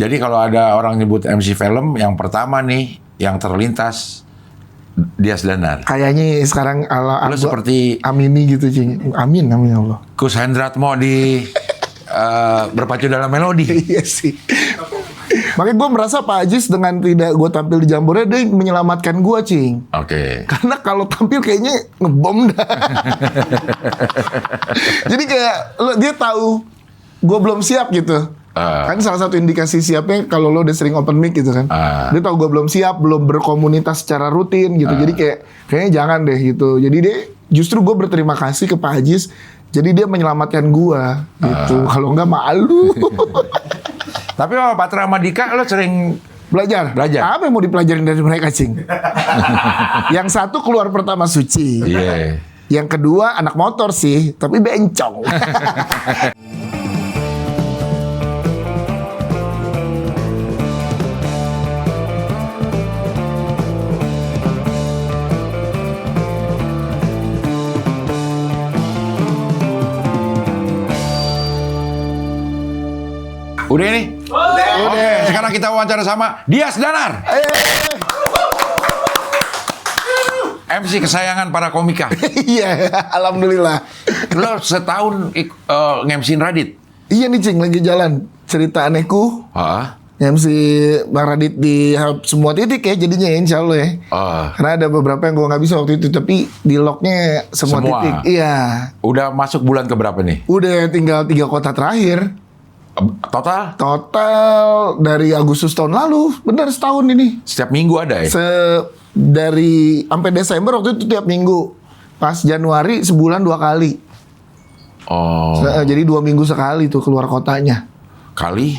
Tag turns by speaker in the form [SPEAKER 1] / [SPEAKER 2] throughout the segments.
[SPEAKER 1] Jadi kalau ada orang nyebut MC film, yang pertama nih, yang terlintas Dias Danar.
[SPEAKER 2] Kayaknya sekarang
[SPEAKER 1] Lo seperti
[SPEAKER 2] Amini gitu, Cing. Amin ya Allah.
[SPEAKER 1] Kus Hendratmo di Berpacu Dalam Melodi.
[SPEAKER 2] Iya sih. Makanya gue merasa Pak Ajis dengan tidak gue tampil di Jambore, dia menyelamatkan gue, Cing.
[SPEAKER 1] Oke.
[SPEAKER 2] Karena kalau tampil kayaknya ngebom dah. Jadi kayak dia tahu gue belum siap gitu. Kan salah satu indikasi siapnya kalau lo udah sering open mic gitu kan. Dia tahu gue belum siap, belum berkomunitas secara rutin gitu. Jadi kayaknya jangan deh gitu. Jadi dia justru gue berterima kasih ke Pak Ajis. Jadi dia menyelamatkan gue gitu. Kalau enggak malu.
[SPEAKER 1] Tapi sama Patra sama Dika lo sering
[SPEAKER 2] Belajar. Apa yang mau dipelajarin dari mereka, Cing? Yang satu keluar pertama suci.
[SPEAKER 1] Iya.
[SPEAKER 2] Yang kedua anak motor sih, tapi bencong.
[SPEAKER 1] Udah ini? Oke, sekarang kita wawancara sama Dias Danar. MC kesayangan para komika.
[SPEAKER 2] Iya, alhamdulillah.
[SPEAKER 1] Lo setahun nge-MC-in Radit?
[SPEAKER 2] Iya nih, Cing, lagi jalan. Cerita anehku. MC Bang Radit di semua titik ya jadinya ya, insya Allah ya. Karena ada beberapa yang gue nggak bisa waktu itu, tapi di locknya semua titik. Iya.
[SPEAKER 1] Udah masuk bulan keberapa nih?
[SPEAKER 2] Udah tinggal 3 kota terakhir.
[SPEAKER 1] Total
[SPEAKER 2] dari Agustus tahun lalu, bener setahun ini.
[SPEAKER 1] Setiap minggu ada ya?
[SPEAKER 2] Dari sampai Desember waktu itu tiap minggu. Pas Januari sebulan 2 kali. Jadi 2 minggu sekali tuh keluar kotanya.
[SPEAKER 1] Kali?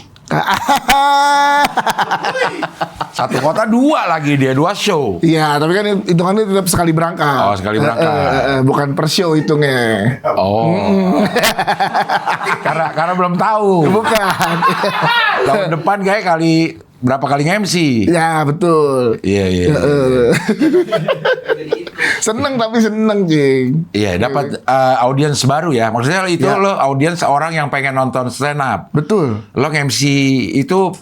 [SPEAKER 1] Satu kota 2 lagi dia, 2 show.
[SPEAKER 2] Iya, tapi kan hitungannya tetap sekali berangkat.
[SPEAKER 1] Sekali berangkat.
[SPEAKER 2] Bukan per show hitungnya.
[SPEAKER 1] Karena belum tahu.
[SPEAKER 2] Bukan.
[SPEAKER 1] Tahun depan kayak berapa kali nge-MC?
[SPEAKER 2] Ya, betul.
[SPEAKER 1] Iya.
[SPEAKER 2] Seneng, Cing.
[SPEAKER 1] Iya, dapat audiens baru ya. Maksudnya itu lo audiens orang yang pengen nonton stand up.
[SPEAKER 2] Betul.
[SPEAKER 1] Lo nge-MC itu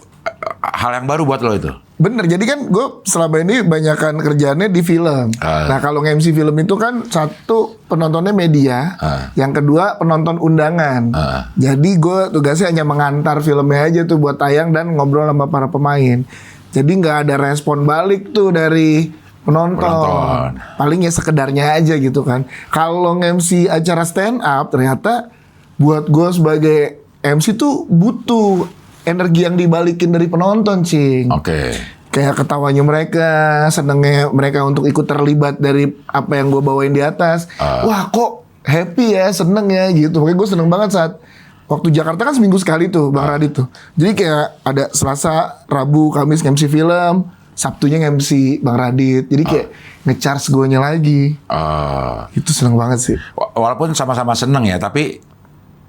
[SPEAKER 1] hal yang baru buat lo itu.
[SPEAKER 2] Bener, jadi kan gue selama ini banyakan kerjaannya di film. Nah kalau nge-MC film itu kan satu penontonnya media, yang kedua penonton undangan. Jadi gue tugasnya hanya mengantar filmnya aja tuh buat tayang dan ngobrol sama para pemain. Jadi nggak ada respon balik tuh dari penonton. Paling ya sekedarnya aja gitu kan. Kalau nge-MC acara stand up ternyata buat gue sebagai MC tuh butuh energi yang dibalikin dari penonton, Cing. Kayak ketawanya mereka, senengnya mereka untuk ikut terlibat dari apa yang gue bawain di atas. Wah kok happy ya, seneng ya gitu. Makanya gue seneng banget saat waktu Jakarta kan seminggu sekali tuh Bang Radit tuh. Jadi kayak ada Selasa, Rabu, Kamis nge-MC film, Sabtunya nge-MC Bang Radit. Jadi kayak nge-charge gue-nya lagi. Itu seneng banget sih.
[SPEAKER 1] Walaupun sama-sama seneng ya, tapi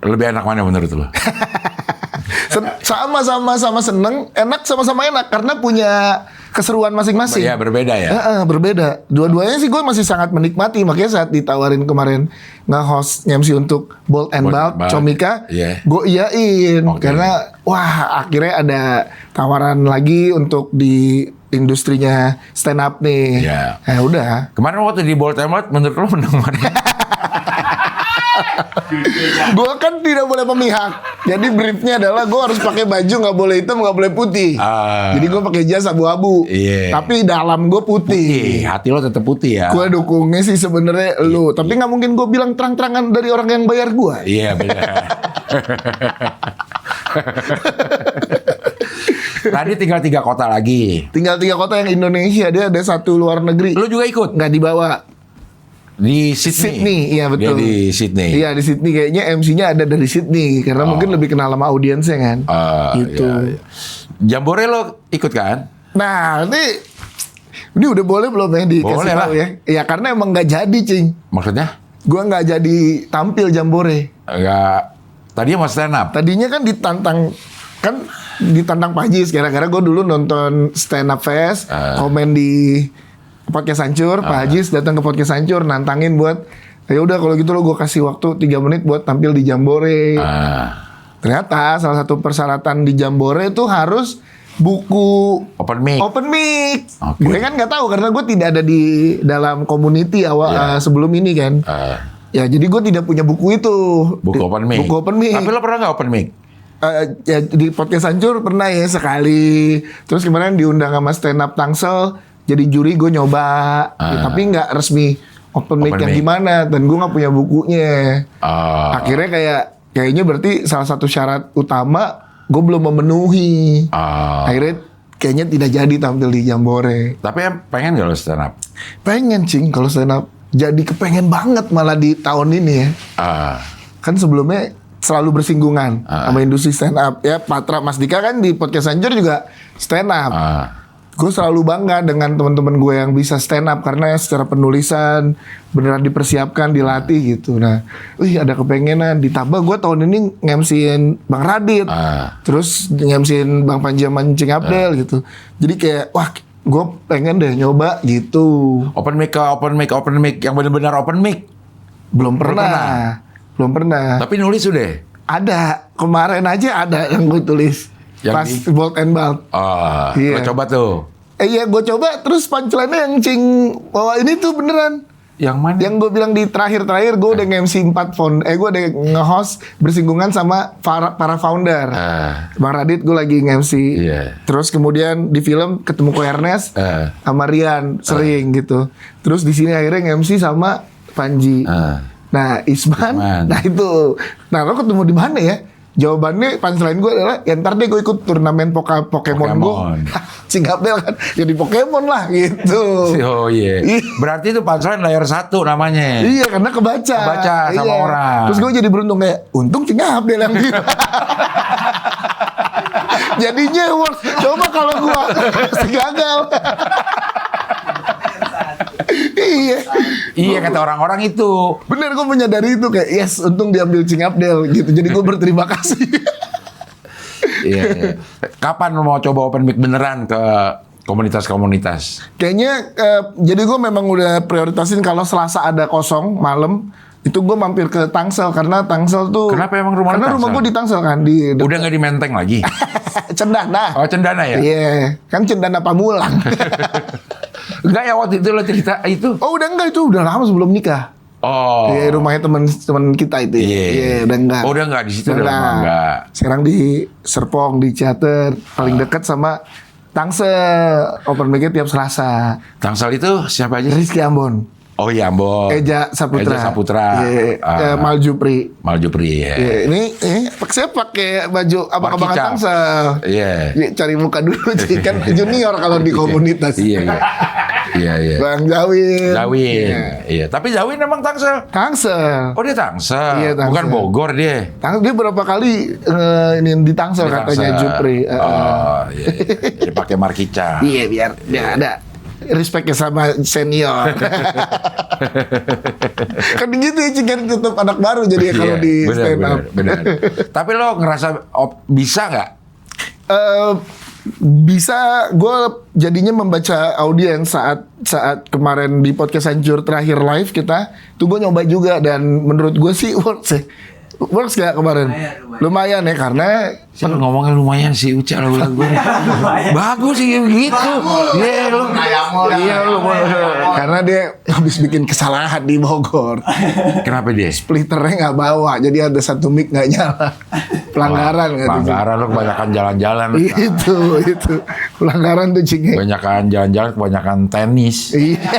[SPEAKER 1] lebih enak mana menurut lo?
[SPEAKER 2] Sama-sama seneng, enak sama-sama enak karena punya keseruan masing-masing.
[SPEAKER 1] Ya berbeda ya.
[SPEAKER 2] Berbeda. Dua-duanya sih gue masih sangat menikmati. Makanya saat ditawarin kemarin nge-host MC untuk Bold and Bald, Comika, gue iyain karena wah akhirnya ada tawaran lagi untuk di industrinya stand up nih. Udah.
[SPEAKER 1] Kemarin waktu di Bold and Bald menurut lo menang mana?
[SPEAKER 2] Gue kan tidak boleh memihak. Jadi briefnya adalah gue harus pakai baju nggak boleh hitam, nggak boleh putih. Jadi gue pakai jas abu-abu. Tapi dalam gue putih.
[SPEAKER 1] Hati lo tetap putih ya.
[SPEAKER 2] Gue dukungnya sih sebenarnya lu. Tapi nggak mungkin gue bilang terang-terangan dari orang yang bayar gue.
[SPEAKER 1] Iya benar. Tadi tinggal 3 kota lagi.
[SPEAKER 2] Tinggal 3 kota yang Indonesia. Dia ada 1 luar negeri.
[SPEAKER 1] Lu juga ikut?
[SPEAKER 2] Nggak dibawa.
[SPEAKER 1] Di Sydney.
[SPEAKER 2] Iya betul.
[SPEAKER 1] Dia di Sydney.
[SPEAKER 2] Iya di Sydney, kayaknya MC-nya ada dari Sydney karena mungkin lebih kenal sama audiensnya kan. Gitu.
[SPEAKER 1] Iya. Jambore lo ikut kan?
[SPEAKER 2] Nah, ini udah boleh belum ya dikasih tahu ya? Iya karena emang nggak jadi, Cing.
[SPEAKER 1] Maksudnya?
[SPEAKER 2] Gua nggak jadi tampil Jambore.
[SPEAKER 1] Enggak. Tadinya mau stand up.
[SPEAKER 2] Tadinya kan ditantang Pak Ajis gara-gara gue dulu nonton stand up fest, komen di podcast Hancur, Pak Ajis datang ke podcast Hancur nantangin buat ya udah kalau gitu lo gue kasih waktu 3 menit buat tampil di Jambore. ternyata salah satu persyaratan di Jambore itu harus buku
[SPEAKER 1] Open mic. Okay.
[SPEAKER 2] Gue kan nggak tahu karena gue tidak ada di dalam community sebelum ini kan. Ya jadi gue tidak punya buku itu.
[SPEAKER 1] Buku open mic. Tapi lo pernah nggak open mic?
[SPEAKER 2] Ya di podcast Hancur pernah ya sekali. Terus kemarin diundang sama stand up Tangsel jadi juri, gue nyoba. Ya, tapi nggak resmi open mic yang gimana, dan gue nggak punya bukunya. Akhirnya kayaknya berarti salah satu syarat utama gue belum memenuhi. Akhirnya kayaknya tidak jadi tampil di Jambore.
[SPEAKER 1] Tapi pengen gak lo stand up?
[SPEAKER 2] Pengen cing kalau stand up. Jadi kepengen banget malah di tahun ini ya. Kan sebelumnya selalu bersinggungan sama industri stand up. Ya Patra Mas Dika kan di podcast Hancur juga stand up. Gue selalu bangga dengan teman-teman gue yang bisa stand up karena secara penulisan beneran dipersiapkan, dilatih gitu. Nah, ada kepengenan. Ditambah gue tahun ini nge-MC-in Bang Radit, terus nge-MC-in Bang Panji Mancing Abdel gitu. Jadi kayak gue pengen deh nyoba gitu.
[SPEAKER 1] Open mic yang benar-benar open mic.
[SPEAKER 2] Belum pernah.
[SPEAKER 1] Tapi nulis udah.
[SPEAKER 2] Ada, kemarin aja ada yang gue tulis.
[SPEAKER 1] Yang
[SPEAKER 2] pas Bold and Bald.
[SPEAKER 1] Lo coba tuh.
[SPEAKER 2] Iya, gue coba. Terus punchline-nya yang cing bahwa ini tuh beneran.
[SPEAKER 1] Yang mana?
[SPEAKER 2] Yang gue bilang di terakhir gue udah nge-MC 4 gue udah nge-host bersinggungan sama para founder. Bang Radit gue lagi nge-MC. Terus kemudian di film ketemu Ko Ernest sama Rian sering gitu. Terus di sini akhirnya nge-MC sama Panji. Nah, Isman. Nah itu. Nah, lo ketemu di mana ya? Jawabannya punchline gue adalah ya ntar deh gue ikut turnamen Pokemon Go. Singapura kan jadi Pokemon lah gitu.
[SPEAKER 1] Oh iya. Berarti itu punchline layar 1 namanya.
[SPEAKER 2] Iya, karena kebaca
[SPEAKER 1] sama orang.
[SPEAKER 2] Terus gue jadi beruntung kayak untung Singapura yang gitu. Jadinya coba kalau gue pasti gagal.
[SPEAKER 1] Iya kata orang-orang itu.
[SPEAKER 2] Bener, gue menyadari itu kayak yes, untung diambil Cing Abdel gitu. Jadi gue berterima kasih.
[SPEAKER 1] Iya. Kapan lo mau coba open mic beneran ke komunitas-komunitas?
[SPEAKER 2] Kayaknya jadi gue memang udah prioritasin kalau Selasa ada kosong malam itu gue mampir ke Tangsel karena Tangsel tuh.
[SPEAKER 1] Kenapa emang rumah?
[SPEAKER 2] Karena rumah gue di Tangsel kan
[SPEAKER 1] udah nggak di Menteng lagi.
[SPEAKER 2] Cendana.
[SPEAKER 1] Oh Cendana ya?
[SPEAKER 2] Iya, kan Cendana Pamulang.
[SPEAKER 1] Enggak ya waktu itu lo cerita itu?
[SPEAKER 2] Oh udah enggak, itu udah lama sebelum nikah.
[SPEAKER 1] Oh.
[SPEAKER 2] Iya, rumahnya teman kita itu. Iya, udah enggak.
[SPEAKER 1] Oh udah enggak di situ udah enggak.
[SPEAKER 2] Sekarang di Serpong, di Ciater, paling dekat sama Tangsel. Open mic tiap Selasa.
[SPEAKER 1] Tangsel itu siapa aja?
[SPEAKER 2] Rizky Ambon.
[SPEAKER 1] Oh iya Ambon.
[SPEAKER 2] Eja Saputra.
[SPEAKER 1] Iya.
[SPEAKER 2] Maljupri ya.
[SPEAKER 1] Iya.
[SPEAKER 2] Ini saya pakai baju abang-abangan Tangsel.
[SPEAKER 1] Iya.
[SPEAKER 2] Cari muka dulu sih kan junior kalau di komunitas.
[SPEAKER 1] Iya.
[SPEAKER 2] Bang Zawin.
[SPEAKER 1] Iya. Tapi Zawin emang Tangsel. Oh dia Tangsel.
[SPEAKER 2] Iya, Tangsel.
[SPEAKER 1] Bukan Bogor dia.
[SPEAKER 2] Dia berapa kali ini di Tangsel katanya Jupri.
[SPEAKER 1] Iya. Jadi pakai markica.
[SPEAKER 2] Iya biar ada respect sama senior. Kan gitu ya, kan tetap anak baru jadi kalau di stand up.
[SPEAKER 1] Benar. Tapi lo ngerasa bisa nggak?
[SPEAKER 2] Bisa. Gue jadinya membaca audiens saat kemarin di podcast Hancur terakhir live kita, tuh gue nyoba juga dan menurut gue sih works gak kemarin? Lumayan ya, karena
[SPEAKER 1] ngomongnya lumayan sih Uca lo bilang gue. Bagus sih gitu. Iya lu.
[SPEAKER 2] Karena dia habis bikin kesalahan di Bogor.
[SPEAKER 1] Kenapa dia?
[SPEAKER 2] Splitternya nggak bawa, jadi ada satu mic nggak nyala. Pelanggaran kan?
[SPEAKER 1] Pelanggaran lo kebanyakan jalan-jalan.
[SPEAKER 2] Itu pelanggaran tuh Cing.
[SPEAKER 1] Kebanyakan jalan-jalan, kebanyakan tenis.
[SPEAKER 2] Iya.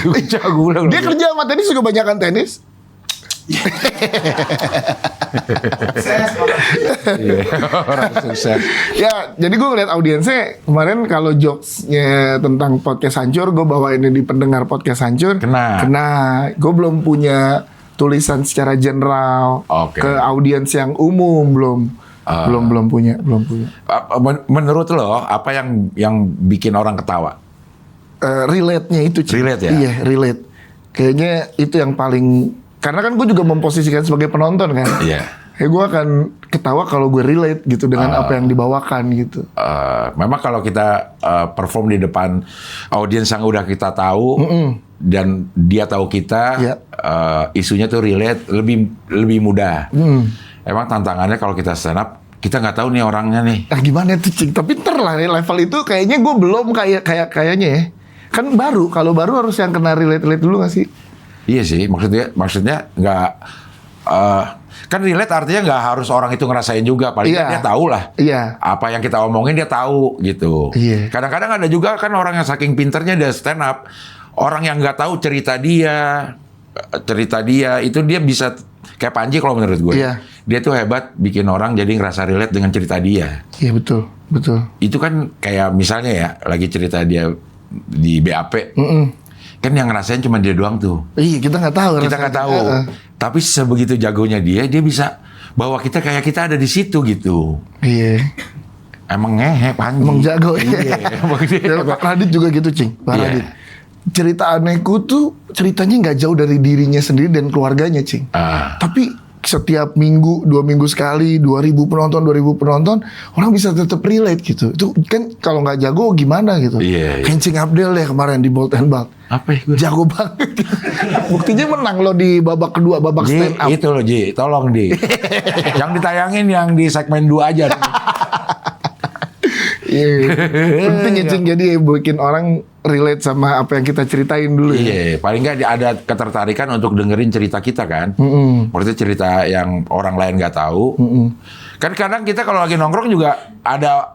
[SPEAKER 1] Uca gue bilang.
[SPEAKER 2] Dia kerja sama tenis juga kebanyakan tenis.
[SPEAKER 1] Orang sukses.
[SPEAKER 2] Ya, jadi gue ngeliat audiensnya kemarin kalau jokesnya tentang podcast Hancur, gue bawa ini di pendengar podcast Hancur. Kena. Gue belum punya tulisan secara general ke audiens yang umum, belum punya.
[SPEAKER 1] Menurut lo apa yang bikin orang ketawa?
[SPEAKER 2] Relate-nya itu.
[SPEAKER 1] Relate ya?
[SPEAKER 2] Iya, relate. Kayaknya itu yang paling. Karena kan gue juga memposisikan sebagai penonton kan.
[SPEAKER 1] Iya.
[SPEAKER 2] Gue akan ketawa kalau gue relate gitu dengan apa yang dibawakan gitu.
[SPEAKER 1] Memang kalau kita perform di depan audiens yang udah kita tahu dan dia tahu kita, isunya tuh relate lebih mudah. emang tantangannya kalau kita stand up, kita nggak tahu nih orangnya nih.
[SPEAKER 2] Nah gimana tuh Cing? Tapi lah level itu kayaknya gue belum kayaknya ya. Kan baru, kalau baru harus yang kena relate dulu gak sih?
[SPEAKER 1] Iya sih, maksudnya nggak kan relate artinya nggak harus orang itu ngerasain juga, paling dia tahu lah.
[SPEAKER 2] Iya.
[SPEAKER 1] Apa yang kita omongin dia tahu gitu.
[SPEAKER 2] Iya.
[SPEAKER 1] Kadang-kadang ada juga kan orang yang saking pinternya dia stand up, orang yang nggak tahu cerita dia itu dia bisa kayak Panji kalau menurut gue.
[SPEAKER 2] Iya.
[SPEAKER 1] Dia tuh hebat bikin orang jadi ngerasa relate dengan cerita dia.
[SPEAKER 2] Iya betul.
[SPEAKER 1] Itu kan kayak misalnya ya lagi cerita dia di BAP. Kan yang ngerasain cuma dia doang tuh.
[SPEAKER 2] Iya, kita nggak tahu.
[SPEAKER 1] Kita nggak tahu. Tapi sebegitu jagonya dia bisa bawa kita kayak kita ada di situ gitu.
[SPEAKER 2] Iya.
[SPEAKER 1] Emang ngehe Panji.
[SPEAKER 2] Emang jago.
[SPEAKER 1] Iya. Emang dia.
[SPEAKER 2] Pak Radit juga gitu, Cing. Pak
[SPEAKER 1] Iya.
[SPEAKER 2] Radit. Cerita anehku tuh ceritanya nggak jauh dari dirinya sendiri dan keluarganya, Cing. Tapi setiap minggu, 2 minggu sekali, 2.000 penonton, orang bisa tetap relate gitu. Itu kan kalau nggak jago gimana gitu.
[SPEAKER 1] Iya.
[SPEAKER 2] Kencing Abdel ya kemarin di Bolt and Balt.
[SPEAKER 1] Apa ya gue?
[SPEAKER 2] Jago banget. Buktinya menang loh di babak kedua, babak
[SPEAKER 1] Ji,
[SPEAKER 2] stand up.
[SPEAKER 1] itu loh Ji, tolong Di. Yang ditayangin yang di segmen 2 aja.
[SPEAKER 2] Iya. Penting ya Cing, jadi bikin orang relate sama apa yang kita ceritain dulu ya.
[SPEAKER 1] Iya, paling nggak ada ketertarikan untuk dengerin cerita kita kan. Maksudnya cerita yang orang lain nggak tahu. Kan kadang kita kalau lagi nongkrong juga ada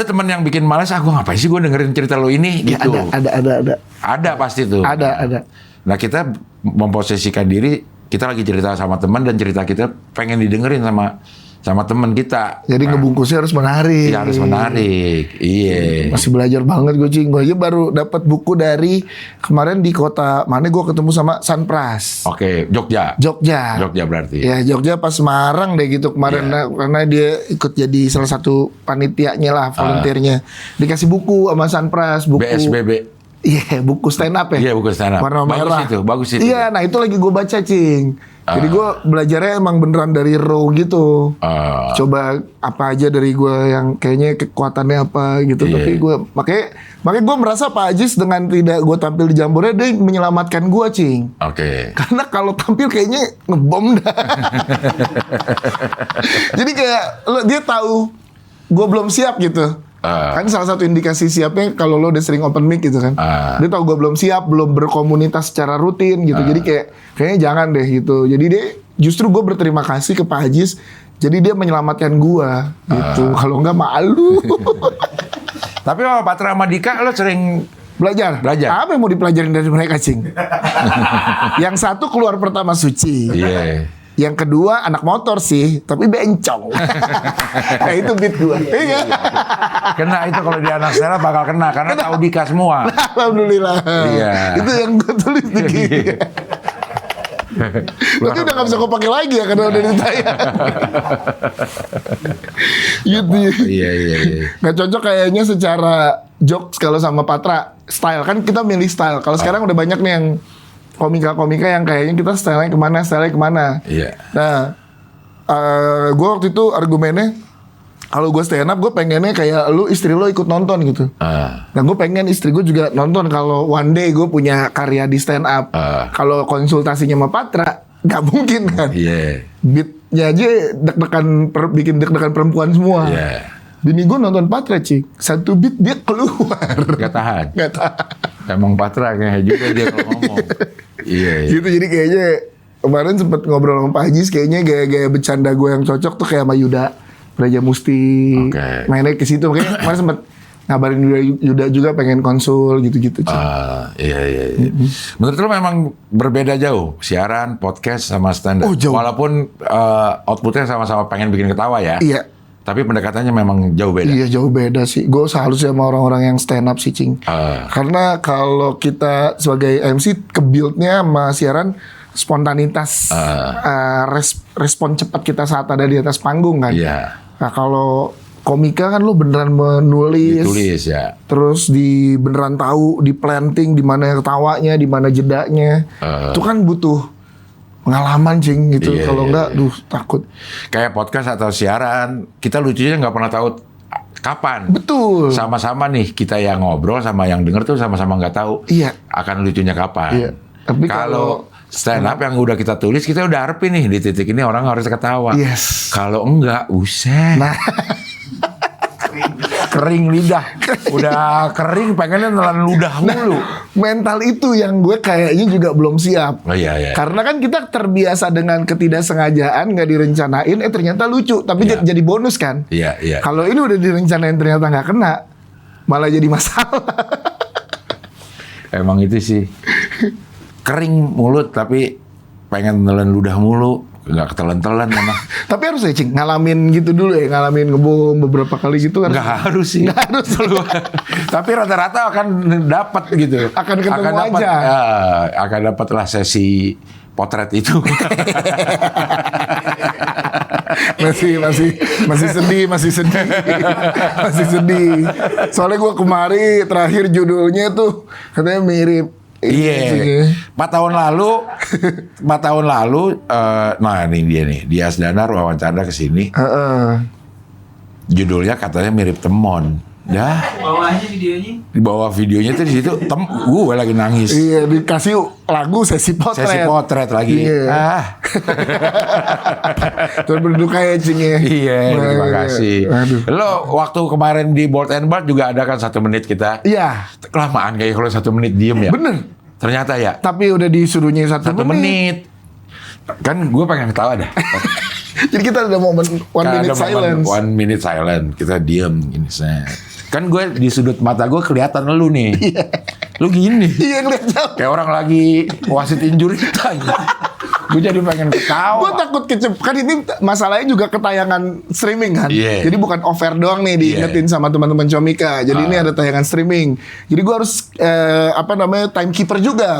[SPEAKER 1] teman yang bikin malas, gue ngapain sih gue dengerin cerita lo ini
[SPEAKER 2] Ya,
[SPEAKER 1] gitu.
[SPEAKER 2] ada.
[SPEAKER 1] Ada pasti tuh.
[SPEAKER 2] Ada.
[SPEAKER 1] Nah kita memposisikan diri, kita lagi cerita sama teman dan cerita kita pengen didengerin sama teman kita.
[SPEAKER 2] Jadi ngebungkusnya harus menarik.
[SPEAKER 1] Iya harus menarik. Iya.
[SPEAKER 2] Masih belajar banget gue Cing. Gue aja baru dapat buku dari kemarin di kota mana gue ketemu sama Sunpras.
[SPEAKER 1] Oke, Jogja berarti.
[SPEAKER 2] Ya Jogja pas Semarang deh gitu kemarin karena dia ikut jadi salah satu panitianya lah, volunteernya. Dikasih buku sama Sunpras, buku
[SPEAKER 1] BSBB.
[SPEAKER 2] Iya, buku stand up ya.
[SPEAKER 1] Iya, buku stand up.
[SPEAKER 2] Warna merah.
[SPEAKER 1] Bagus itu.
[SPEAKER 2] Iya, nah itu lagi gue baca, Cing. Jadi gue belajarnya emang beneran dari raw gitu. Coba apa aja dari gue yang kayaknya kekuatannya apa gitu.
[SPEAKER 1] Iya.
[SPEAKER 2] Tapi gue makanya gue merasa Pak Ajis dengan tidak gue tampil di Jambore dia menyelamatkan gue, Cing.
[SPEAKER 1] Oke.
[SPEAKER 2] Karena kalau tampil kayaknya ngebom dah. Jadi kayak dia tahu gue belum siap gitu. Kan salah satu indikasi siapnya kalau lo udah sering open mic gitu kan. Dia tahu gue belum siap, belum berkomunitas secara rutin gitu. Jadi kayaknya jangan deh gitu. Jadi dia justru gue berterima kasih ke Pak Ajis. Jadi dia menyelamatkan gue gitu. Kalau enggak malu.
[SPEAKER 1] Tapi sama Patra sama Dika lo sering
[SPEAKER 2] Belajar. Apa yang mau dipelajarin dari mereka, Cing? Yang satu keluar pertama suci.
[SPEAKER 1] Iya.
[SPEAKER 2] Yang kedua anak motor sih, tapi bencong. Nah itu beat gue. Iya.
[SPEAKER 1] Kena itu kalau di anak Stella bakal kena karena tahu Dika semua.
[SPEAKER 2] Alhamdulillah.
[SPEAKER 1] Iya.
[SPEAKER 2] Itu yang gue tulis di gini. Tapi udah gak bisa gue pakai lagi ya karena udah ditayang. Gitu.
[SPEAKER 1] Iya.
[SPEAKER 2] Gak cocok kayaknya secara jokes kalau sama Patra. Style kan kita milih style. Kalau sekarang udah banyak nih yang komika-komika yang kayaknya kita style-nya kemana. Iya. Nah, gue waktu itu argumennya, kalau gue stand up, gue pengennya kayak lu istri lo ikut nonton gitu. Nah, gue pengen istri gue juga nonton kalau one day gue punya karya di stand up. Kalau konsultasinya sama Patra, nggak mungkin kan.
[SPEAKER 1] Iya.
[SPEAKER 2] Beatnya aja bikin deg-degan perempuan semua. Bini gue nonton Patra, Cik. Satu beat dia keluar.
[SPEAKER 1] Gak tahan. Emang Patra kayak juga dia kalau ngomong. Iya.
[SPEAKER 2] Gitu, jadi kayaknya kemarin sempet ngobrol sama Pak Ajis, kayaknya gaya-gaya bercanda gue yang cocok tuh kayak sama Yuda Praja Musti. Mainnya ke situ. Makanya kemarin sempet ngabarin Yuda juga pengen konsul gitu-gitu.
[SPEAKER 1] Iya. Menurut lo memang berbeda jauh siaran, podcast sama stand up.
[SPEAKER 2] Oh, jauh.
[SPEAKER 1] Walaupun outputnya sama-sama pengen bikin ketawa ya.
[SPEAKER 2] Iya.
[SPEAKER 1] Tapi pendekatannya memang jauh beda.
[SPEAKER 2] Iya, jauh beda sih. Gue salut sama orang-orang yang stand up sih, Cing. Karena kalau kita sebagai MC ke-build-nya sama siaran spontanitas, respon cepat kita saat ada di atas panggung kan.
[SPEAKER 1] Iya.
[SPEAKER 2] Nah, kalau komika kan lu beneran menulis,
[SPEAKER 1] ditulis ya.
[SPEAKER 2] Terus beneran tahu di planting di mana ketawanya, di mana jedanya. Itu kan butuh pengalaman, Cing, gitu. Kalau enggak, takut.
[SPEAKER 1] Kayak podcast atau siaran, kita lucunya nggak pernah tahu kapan.
[SPEAKER 2] Betul.
[SPEAKER 1] Sama-sama nih kita yang ngobrol sama yang denger tuh sama-sama nggak tahu.
[SPEAKER 2] Iya.
[SPEAKER 1] Akan lucunya kapan.
[SPEAKER 2] Iya. Tapi
[SPEAKER 1] Stand up yang udah kita tulis, kita udah harapin nih di titik ini orang harus ketawa.
[SPEAKER 2] Yes.
[SPEAKER 1] Kalau enggak, buset.
[SPEAKER 2] Nah,
[SPEAKER 1] Kering lidah. Udah kering pengennya nelan ludah mulu.
[SPEAKER 2] mental itu yang gue kayaknya juga belum siap.
[SPEAKER 1] Oh iya.
[SPEAKER 2] Karena kan kita terbiasa dengan ketidaksengajaan, nggak direncanain, ternyata lucu, tapi
[SPEAKER 1] Iya.
[SPEAKER 2] jadi bonus kan.
[SPEAKER 1] Iya.
[SPEAKER 2] Kalau ini udah direncanain ternyata nggak kena, malah jadi masalah.
[SPEAKER 1] Emang itu sih. Kering mulut tapi pengen nelen ludah mulu. Nggak ketelan-telan emang.
[SPEAKER 2] Tapi harus ya, Cing, ngalamin gitu dulu ya, ngalamin ngebom beberapa kali gitu kan.
[SPEAKER 1] Nggak harus sih.
[SPEAKER 2] Nggak harus.
[SPEAKER 1] Tapi rata-rata akan dapat gitu.
[SPEAKER 2] Akan ketemu
[SPEAKER 1] dapat,
[SPEAKER 2] aja.
[SPEAKER 1] Akan dapat lah sesi potret itu.
[SPEAKER 2] masih sedih. Masih sedih. Soalnya gue kemari terakhir judulnya tuh katanya mirip.
[SPEAKER 1] Iya. 4 tahun lalu, nah ini dia nih, Dias Danar wawancara ke sini. Judulnya katanya mirip Temon. Dah.
[SPEAKER 3] Bawahnya videonya.
[SPEAKER 1] Di bawah videonya tuh di situ gue lagi nangis.
[SPEAKER 2] Iya, dikasih lagu sesi potret.
[SPEAKER 1] Sesi potret lagi.
[SPEAKER 2] Iya. Terus berduka ya, Cing ya.
[SPEAKER 1] Iya, terima kasih.
[SPEAKER 2] Aduh.
[SPEAKER 1] Lo waktu kemarin di Bold and Bard juga ada kan 1 menit kita.
[SPEAKER 2] Iya,
[SPEAKER 1] Kelamaan kayak kalau 1 menit diem ya.
[SPEAKER 2] bener.
[SPEAKER 1] Ternyata ya.
[SPEAKER 2] Tapi udah disuruhnya 1
[SPEAKER 1] 1 menit. Kan gue pengen ketawa dah.
[SPEAKER 2] Jadi kita ada momen 1 minute silence.
[SPEAKER 1] 1 minute silence. Kita diem gini. Set. Kan gue di sudut mata gue kelihatan lu nih. Lu gini.
[SPEAKER 2] Iya, ngeliat jauh.
[SPEAKER 1] Kayak orang lagi wasit injury time. Gue jadi pengen ketawa.
[SPEAKER 2] Gue takut kan ini masalahnya juga ketayangan streaming kan.
[SPEAKER 1] Iya.
[SPEAKER 2] Jadi bukan off-air doang nih diingetin sama teman-teman Comika. Jadi ini ada tayangan streaming. Jadi gue harus timekeeper juga.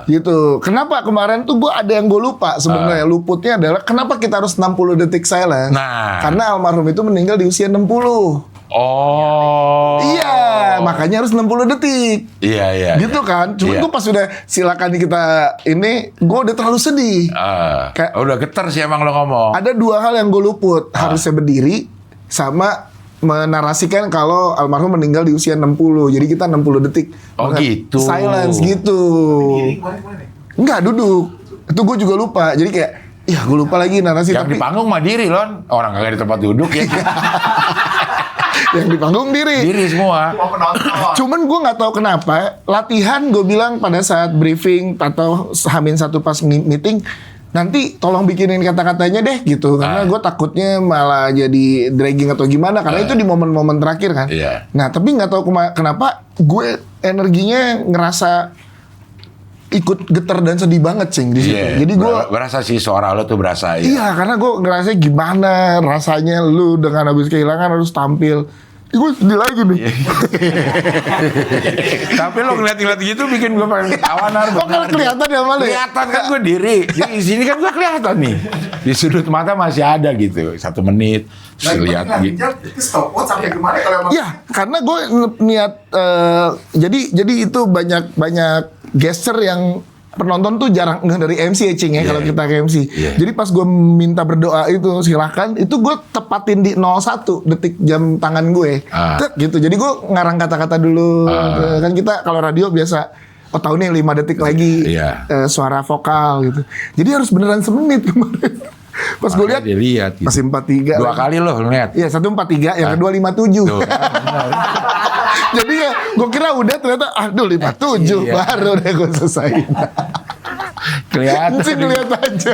[SPEAKER 2] Gitu. Kenapa kemarin tuh gue ada yang gue lupa sebenarnya. Luputnya adalah kenapa kita harus 60 detik silence.
[SPEAKER 1] Nah.
[SPEAKER 2] Karena almarhum itu meninggal di usia 60.
[SPEAKER 1] Oh.
[SPEAKER 2] Iya, makanya harus 60 detik.
[SPEAKER 1] Iya.
[SPEAKER 2] Gitu kan. Cuma
[SPEAKER 1] Iya.
[SPEAKER 2] gue pas udah silakan kita ini, gue udah terlalu sedih. Kayak-
[SPEAKER 1] Udah getar sih emang lo ngomong.
[SPEAKER 2] Ada 2 hal yang gue luput. Harusnya berdiri sama menarasikan kalau almarhum meninggal di usia 60. Jadi kita 60 detik.
[SPEAKER 1] Oh, gitu.
[SPEAKER 2] Silence gitu. Enggak, duduk. Itu gue juga lupa. Jadi kayak, ya gue lupa lagi narasi.
[SPEAKER 1] Yang di panggung mah diri, Lon. Orang kagak di tempat duduk ya.
[SPEAKER 2] Yang di panggung diri.
[SPEAKER 1] Diri semua.
[SPEAKER 3] Mau penonton.
[SPEAKER 2] Cuman gue nggak tahu kenapa latihan gue bilang pada saat briefing atau H-1 pas meeting, nanti tolong bikinin kata-katanya deh gitu, karena gue takutnya malah jadi dragging atau gimana, karena itu di momen-momen terakhir kan.
[SPEAKER 1] Iya.
[SPEAKER 2] Nah tapi nggak tahu kenapa gue energinya ngerasa ikut getar dan sedih banget, Cing, di situ.
[SPEAKER 1] Iya.
[SPEAKER 2] Jadi gue
[SPEAKER 1] berasa sih suara lo tuh berasa ya.
[SPEAKER 2] iya, karena gue ngerasa gimana rasanya lu dengan habis kehilangan harus tampil. Gue sedih lagi nih.
[SPEAKER 1] Tapi lo ngeliat-ngeliat gitu bikin gue pengen ketawa nar.
[SPEAKER 2] Kok kalau kelihatan ya malah?
[SPEAKER 1] Kelihatan kan gue diri. Di sini kan gue kelihatan nih. Di sudut mata masih ada gitu. 1 menit. Terus lihat gitu.
[SPEAKER 3] Itu stopwatch sampai kemana kalau emang?
[SPEAKER 2] Ya, karena gue niat jadi itu banyak gesture yang penonton tuh jarang dari MC ya, Cing ya, kalau kita ke MC. Jadi pas gue minta berdoa itu silahkan, itu gue tepatin di 01 detik jam tangan gue. Tek, gitu. Jadi gue ngarang kata-kata dulu. Kan kita kalau radio biasa tahu nih 5 detik lagi suara vokal gitu. Jadi harus beneran semenit kemarin. Pas gue lihat
[SPEAKER 1] dilihat gitu.
[SPEAKER 2] masih 43.
[SPEAKER 1] 2 kali lo ngeliat.
[SPEAKER 2] Iya, 1 43, yang kedua 57.
[SPEAKER 1] Tuh, benar.
[SPEAKER 2] Jadi ya, gue kira udah, ternyata aduh 57
[SPEAKER 1] Iya.
[SPEAKER 2] baru deh gue selesai.
[SPEAKER 1] Kelihatan.
[SPEAKER 2] Mungkin lihat aja.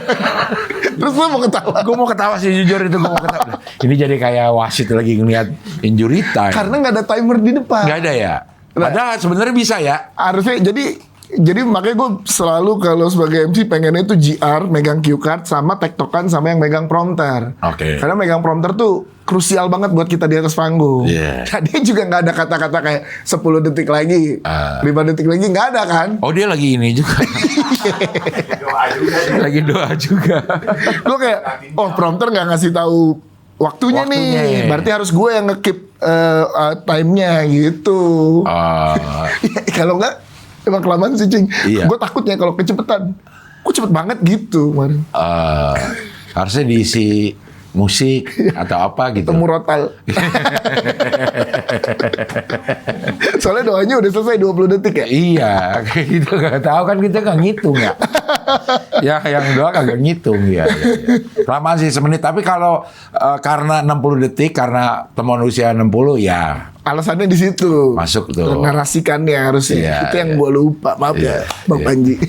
[SPEAKER 2] Terus lo mau ketawa?
[SPEAKER 1] Gue mau ketawa sih, jujur itu gue mau ketawa. Ini jadi kayak wasit lagi ngeliat injury time.
[SPEAKER 2] Karena nggak ada timer di depan.
[SPEAKER 1] Nggak ada ya. Padahal sebenarnya bisa ya.
[SPEAKER 2] Harusnya jadi makanya gue selalu kalau sebagai MC pengennya itu GR, megang cue card, sama tektokan sama yang megang prompter.
[SPEAKER 1] Oke.
[SPEAKER 2] Karena megang prompter tuh krusial banget buat kita di atas panggung.
[SPEAKER 1] Iya.
[SPEAKER 2] Nah, dia juga nggak ada kata-kata kayak 10 detik lagi, 5 detik lagi, nggak ada kan?
[SPEAKER 1] Oh, dia lagi ini juga.
[SPEAKER 3] Doa juga.
[SPEAKER 1] Lagi doa juga.
[SPEAKER 2] Gue kayak, oh prompter nggak ngasih tahu waktunya nih, berarti harus gue yang nge-keep time-nya gitu. Kalau nggak, emang kelamaan sih, Cing.
[SPEAKER 1] Iya.
[SPEAKER 2] Gue takutnya kalau kecepetan, kok cepet banget gitu kemarin.
[SPEAKER 1] Harusnya diisi musik atau apa gitu.
[SPEAKER 2] Temu rotal. Soalnya doanya udah selesai 20 detik ya.
[SPEAKER 1] Iya, kayak gitu nggak tahu kan kita nggak ngitung ya. Ya yang doa kagak ngitung ya. Kelamaan sih semenit. Tapi kalau karena 60 detik, karena temuan usia 60 ya.
[SPEAKER 2] Alasannya di situ.
[SPEAKER 1] Masuk tuh.
[SPEAKER 2] Narasikannya harusnya.
[SPEAKER 1] Iya,
[SPEAKER 2] Itu yang
[SPEAKER 1] iya.
[SPEAKER 2] gue lupa. Maaf ya, Bang
[SPEAKER 1] iya.
[SPEAKER 2] Panji.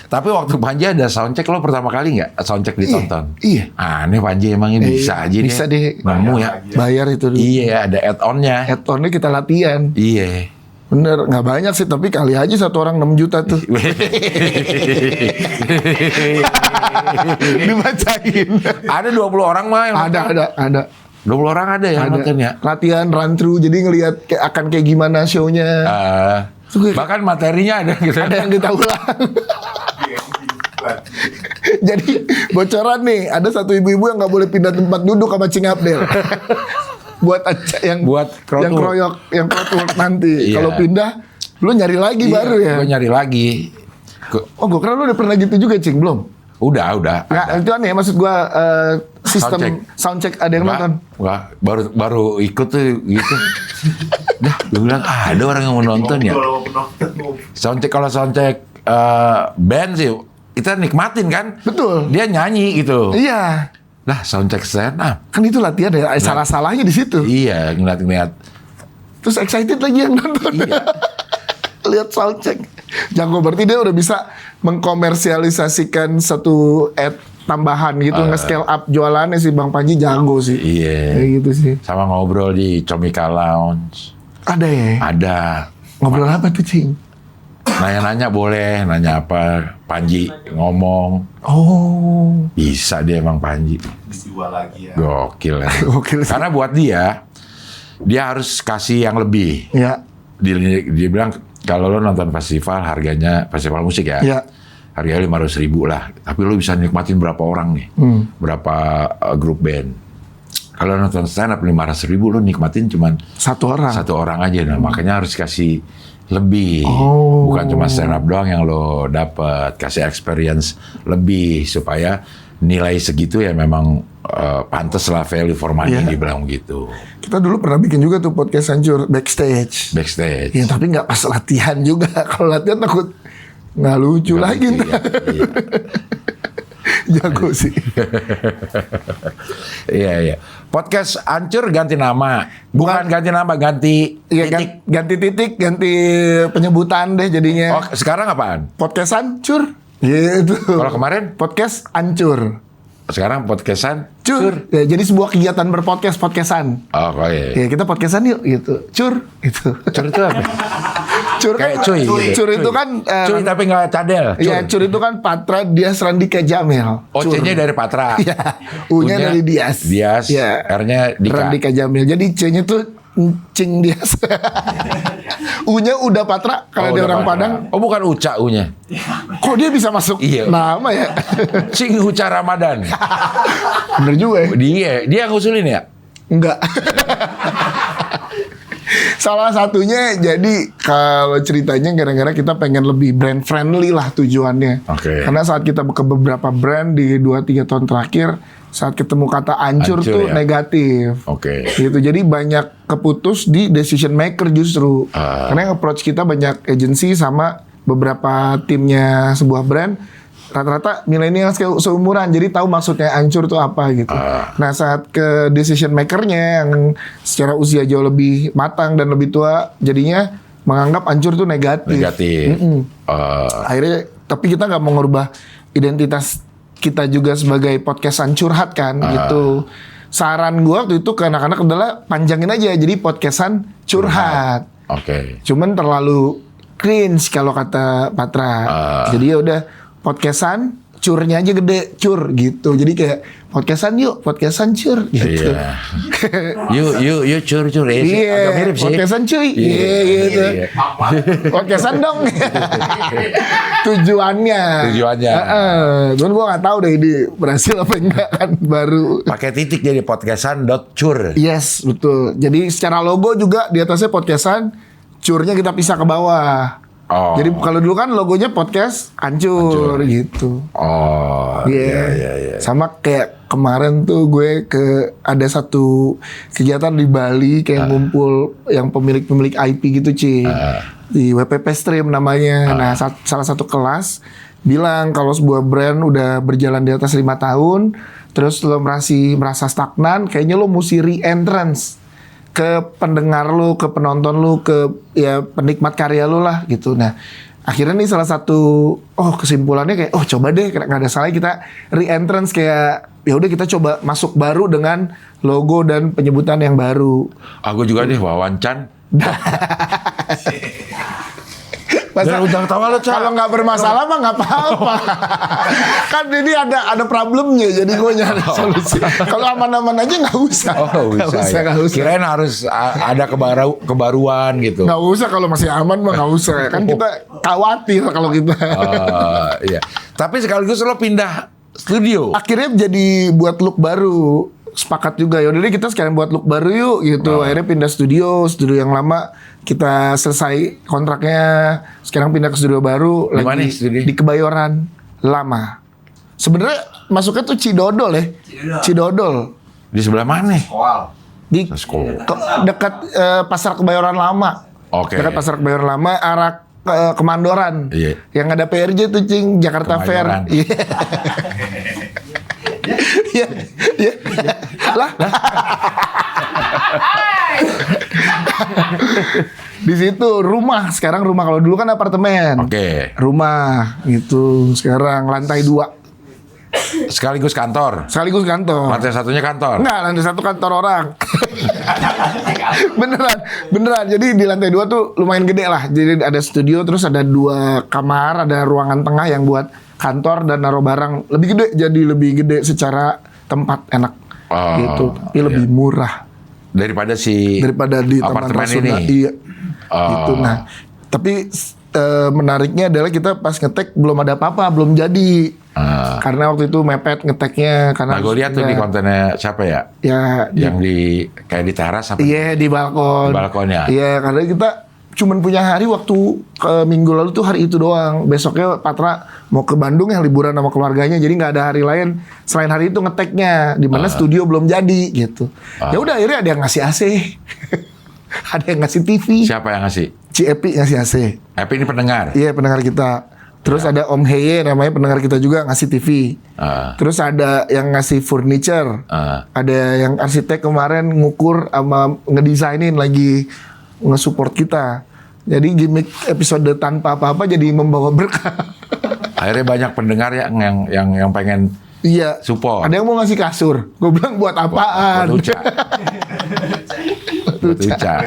[SPEAKER 1] Tapi waktu Panji ada soundcheck, lo pertama kali nggak soundcheck ditonton?
[SPEAKER 2] Iya.
[SPEAKER 1] Aneh Panji emangnya bisa aja
[SPEAKER 2] bisa deh.
[SPEAKER 1] Nemu ya.
[SPEAKER 2] Bayar itu dulu.
[SPEAKER 1] Iya, ada add-onnya.
[SPEAKER 2] Add-onnya kita latihan.
[SPEAKER 1] Iya.
[SPEAKER 2] Bener, nggak banyak sih, tapi kali aja satu orang 6 juta tuh. Dibacain.
[SPEAKER 1] Ada 20 orang mah yang
[SPEAKER 2] Ada.
[SPEAKER 1] 20 orang ada yang nonton ya.
[SPEAKER 2] Latihan run through, jadi ngelihat akan kayak gimana show-nya.
[SPEAKER 1] Bahkan materinya ada gitu.
[SPEAKER 2] Ada yang kita ulang. Jadi bocoran nih, ada satu ibu-ibu yang nggak boleh pindah tempat duduk sama Cing Abdel. Buat
[SPEAKER 1] crowd
[SPEAKER 2] yang
[SPEAKER 1] work.
[SPEAKER 2] kroyok, yang crowd work nanti.
[SPEAKER 1] Iya.
[SPEAKER 2] Kalau pindah, lu nyari lagi baru ya.
[SPEAKER 1] Gue nyari lagi.
[SPEAKER 2] Oh, gue kira lu udah pernah gitu juga, Cing, belum?
[SPEAKER 1] Udah.
[SPEAKER 2] Nggak, itu aneh, maksud gue sistem soundcheck ada yang nonton.
[SPEAKER 1] Wah, baru ikut tuh gitu. Dah, gue bilang ada orang yang mau nonton ya. Soundcheck, kalau soundcheck band sih kita nikmatin kan.
[SPEAKER 2] Betul.
[SPEAKER 1] Dia nyanyi gitu.
[SPEAKER 2] Iya.
[SPEAKER 1] Lah soundcheck stand up.
[SPEAKER 2] Kan itu latihan ya, salah-salahnya di situ.
[SPEAKER 1] Iya, ngeliat.
[SPEAKER 2] Terus excited lagi yang nonton.
[SPEAKER 1] Iya.
[SPEAKER 2] Lihat soundcheck. Jago, berarti dia udah bisa mengkomersialisasikan satu ad tambahan gitu, nge-scale up jualannya sih Bang Panji jago sih.
[SPEAKER 1] Iya.
[SPEAKER 2] Kayak gitu sih.
[SPEAKER 1] Sama ngobrol di Comika Lounge.
[SPEAKER 2] Ada ya?
[SPEAKER 1] Ada.
[SPEAKER 2] Ngobrol apa tuh, Cing?
[SPEAKER 1] Nanya-nanya boleh, nanya apa. Panji ngomong.
[SPEAKER 2] Oh.
[SPEAKER 1] Bisa dia emang Panji.
[SPEAKER 3] Dijual lagi ya.
[SPEAKER 1] Gokil ya.
[SPEAKER 2] Gokil sih.
[SPEAKER 1] Karena buat dia harus kasih yang lebih.
[SPEAKER 2] Ya.
[SPEAKER 1] Dia bilang, kalau lo nonton festival, harganya, festival musik ya.
[SPEAKER 2] Ya.
[SPEAKER 1] Harganya 500.000 lah. Tapi lo bisa nikmatin berapa orang nih. Berapa grup band. Kalau nonton stand up 500.000, lo nikmatin cuman
[SPEAKER 2] Satu orang.
[SPEAKER 1] aja. Nah, makanya harus kasih lebih.
[SPEAKER 2] Oh.
[SPEAKER 1] Bukan cuma stand up doang yang lo dapat. Kasih experience lebih. Supaya nilai segitu ya memang pantas lah, value for money,
[SPEAKER 2] Iya.
[SPEAKER 1] dibilang gitu.
[SPEAKER 2] Kita dulu pernah bikin juga tuh podcast hancur backstage.
[SPEAKER 1] Backstage.
[SPEAKER 2] Ya, tapi nggak pas latihan juga. Kalau latihan takut nggak lucu
[SPEAKER 1] Nggak
[SPEAKER 2] lagi.
[SPEAKER 1] lucu,
[SPEAKER 2] Ntar.
[SPEAKER 1] iya.
[SPEAKER 2] Jago sih.
[SPEAKER 1] Iya. Podcast hancur ganti nama. Bukan ganti nama, ganti
[SPEAKER 2] Iya,
[SPEAKER 1] titik.
[SPEAKER 2] ganti titik, ganti penyebutan deh jadinya.
[SPEAKER 1] Oh, sekarang apaan?
[SPEAKER 2] Podcast hancur. Gitu.
[SPEAKER 1] Kalau kemarin?
[SPEAKER 2] Podcast hancur.
[SPEAKER 1] Sekarang podcastan
[SPEAKER 2] Cur. Ya, jadi sebuah kegiatan podcastan.
[SPEAKER 1] Oh, iya.
[SPEAKER 2] Ya, kita podcastan yuk gitu. Cur gitu.
[SPEAKER 1] Cur itu apa?
[SPEAKER 2] Cur
[SPEAKER 1] Kayak
[SPEAKER 2] kan,
[SPEAKER 1] cuy gitu.
[SPEAKER 2] Cur itu kan
[SPEAKER 1] Cuy tapi nggak cadel.
[SPEAKER 2] Iya, Cur itu kan Patra Dias Randika Jamil.
[SPEAKER 1] Oh, C-nya dari Patra.
[SPEAKER 2] Iya. U-nya dari Dias.
[SPEAKER 1] Dias.
[SPEAKER 2] Iya.
[SPEAKER 1] R-nya Dika.
[SPEAKER 2] Randika Jamil. Jadi C-nya tuh Cing Dias. U-nya udah Patra karena
[SPEAKER 1] Oh,
[SPEAKER 2] dia
[SPEAKER 1] udah
[SPEAKER 2] orang
[SPEAKER 1] Patra.
[SPEAKER 2] Padang.
[SPEAKER 1] Oh, bukan Uca U-nya.
[SPEAKER 2] Kok dia bisa masuk
[SPEAKER 1] Iya.
[SPEAKER 2] nama ya?
[SPEAKER 1] Sing Uca Ramadan.
[SPEAKER 2] Bener juga ya.
[SPEAKER 1] Dia yang ngusulin ya?
[SPEAKER 2] Enggak. Salah satunya jadi kalau ceritanya gara-gara kita pengen lebih brand friendly lah tujuannya.
[SPEAKER 1] Oke.
[SPEAKER 2] Karena saat kita ke beberapa brand di 2-3 tahun terakhir, saat ketemu kata hancur
[SPEAKER 1] Hancur,
[SPEAKER 2] tuh
[SPEAKER 1] ya.
[SPEAKER 2] negatif.
[SPEAKER 1] Oke.
[SPEAKER 2] Gitu. Jadi banyak keputus di decision maker justru. Karena yang approach kita banyak agency sama beberapa timnya sebuah brand. Rata-rata milenial seumuran, jadi tahu maksudnya hancur tuh apa gitu. Nah, saat ke decision makernya yang secara usia jauh lebih matang dan lebih tua, jadinya menganggap hancur tuh negatif. Akhirnya, tapi kita nggak mau ngubah identitas kita juga sebagai podcastan curhat kan, gitu. Saran gua waktu itu ke anak-anak adalah panjangin aja, jadi podcastan curhat.
[SPEAKER 1] Oke.
[SPEAKER 2] Cuman terlalu cringe kalau kata Patra. Jadi ya udah podcastan curnya aja gede, cur gitu. Jadi kayak podcastan yuk, podcastan cur gitu.
[SPEAKER 1] Iya. Yuk cur. Agak
[SPEAKER 2] Iya,
[SPEAKER 1] mirip sih.
[SPEAKER 2] podcastan cuy. Iya gitu.
[SPEAKER 1] Iya.
[SPEAKER 2] Podcastan dong. Tujuannya. Cuman gua nggak tahu deh ini berhasil apa enggak kan baru.
[SPEAKER 1] Pakai titik jadi podcastan.cur.
[SPEAKER 2] Yes, betul. Jadi secara logo juga di atasnya podcastan, curnya kita pisah ke bawah.
[SPEAKER 1] Oh.
[SPEAKER 2] Jadi kalau dulu kan logonya podcast hancur gitu.
[SPEAKER 1] Oh.
[SPEAKER 2] Iya.
[SPEAKER 1] Iya.
[SPEAKER 2] Sama kayak kemarin tuh gue ada satu kegiatan di Bali kayak ngumpul yang pemilik-pemilik IP gitu di WPP Stream namanya. Nah salah satu kelas bilang kalau sebuah brand udah berjalan di atas 5 tahun, terus lo merasa stagnan, kayaknya lo mesti re-entrance ke pendengar lo, ke penonton lo, ke ya penikmat karya lo lah gitu. Nah akhirnya nih salah satu kesimpulannya kayak coba deh nggak ada salah kita re-entrance, kayak ya udah kita coba masuk baru dengan logo dan penyebutan yang baru.
[SPEAKER 1] Aku juga deh wawancan.
[SPEAKER 2] Masa,
[SPEAKER 1] udah tawa lo,
[SPEAKER 2] kalau nggak bermasalah mah nggak apa-apa. Kan ini ada problemnya, jadi gue nyari solusi. Kalau aman-aman aja nggak usah.
[SPEAKER 1] Nggak usah. Kirain harus ada kebaruan gitu.
[SPEAKER 2] Nggak usah, kalau masih aman mah nggak usah. Kan kita khawatir kalau kita.
[SPEAKER 1] Iya. Tapi sekaligus lo pindah studio.
[SPEAKER 2] Akhirnya jadi buat look baru. Sepakat juga, yaudah deh kita sekalian buat look baru yuk gitu. Akhirnya pindah studio yang lama kita selesai kontraknya, sekarang pindah ke studio baru.
[SPEAKER 1] Di mana studio?
[SPEAKER 2] Di Kebayoran Lama. Sebenarnya masuknya tuh Cidodol ya. Cidodol.
[SPEAKER 1] Di sebelah mana?
[SPEAKER 2] Di dekat Pasar Kebayoran Lama.
[SPEAKER 1] Oke.
[SPEAKER 2] Dekat Pasar Kebayoran Lama arah Kemandoran.
[SPEAKER 1] Iya.
[SPEAKER 2] Yang ada PRJ tuh Cing, Jakarta Fair. Iya. Iya. Lah. Di situ rumah, sekarang rumah. Kalau dulu kan apartemen.
[SPEAKER 1] Oke.
[SPEAKER 2] Rumah gitu. Sekarang lantai 2.
[SPEAKER 1] Sekaligus kantor.
[SPEAKER 2] Lantai
[SPEAKER 1] Satunya kantor.
[SPEAKER 2] Enggak, lantai 1 kantor orang. Beneran. Jadi di lantai 2 tuh lumayan gede lah. Jadi ada studio, terus ada 2 kamar, ada ruangan tengah yang buat kantor dan naruh barang. Lebih gede secara tempat, enak. Gitu. Tapi lebih murah
[SPEAKER 1] Daripada
[SPEAKER 2] di Taman
[SPEAKER 1] apartemen
[SPEAKER 2] Rasuna.
[SPEAKER 1] ini.
[SPEAKER 2] Iya. Gitu. Nah, tapi menariknya adalah kita pas ngetek belum ada apa-apa, belum jadi. Karena waktu itu mepet ngeteknya.
[SPEAKER 1] Nah, gue lihat tuh di kontennya siapa ya?
[SPEAKER 2] Ya,
[SPEAKER 1] yang kayak di teras apa?
[SPEAKER 2] Iya, di balkon.
[SPEAKER 1] Di balkonnya.
[SPEAKER 2] Iya, karena kita cuman punya hari waktu ke minggu lalu tuh hari itu doang. Besoknya Patra mau ke Bandung yang liburan sama keluarganya, jadi nggak ada hari lain selain hari itu ngeteknya. Di mana studio belum jadi gitu. Ya udah akhirnya ada yang ngasih AC. Ada yang ngasih TV.
[SPEAKER 1] Siapa yang ngasih?
[SPEAKER 2] Ci Epi ngasih AC.
[SPEAKER 1] Epi ini pendengar.
[SPEAKER 2] Iya, pendengar kita. Terus ada Om Heye namanya pendengar kita juga ngasih TV. Terus ada yang ngasih furniture. Ada yang arsitek kemarin ngukur sama ngedesainin lagi nge-support kita. Jadi gimmick episode tanpa apa-apa jadi membawa berkah.
[SPEAKER 1] Akhirnya banyak pendengar yang pengen support.
[SPEAKER 2] Ada yang mau ngasih kasur. Gue bilang buat apaan?
[SPEAKER 1] Buat Uca.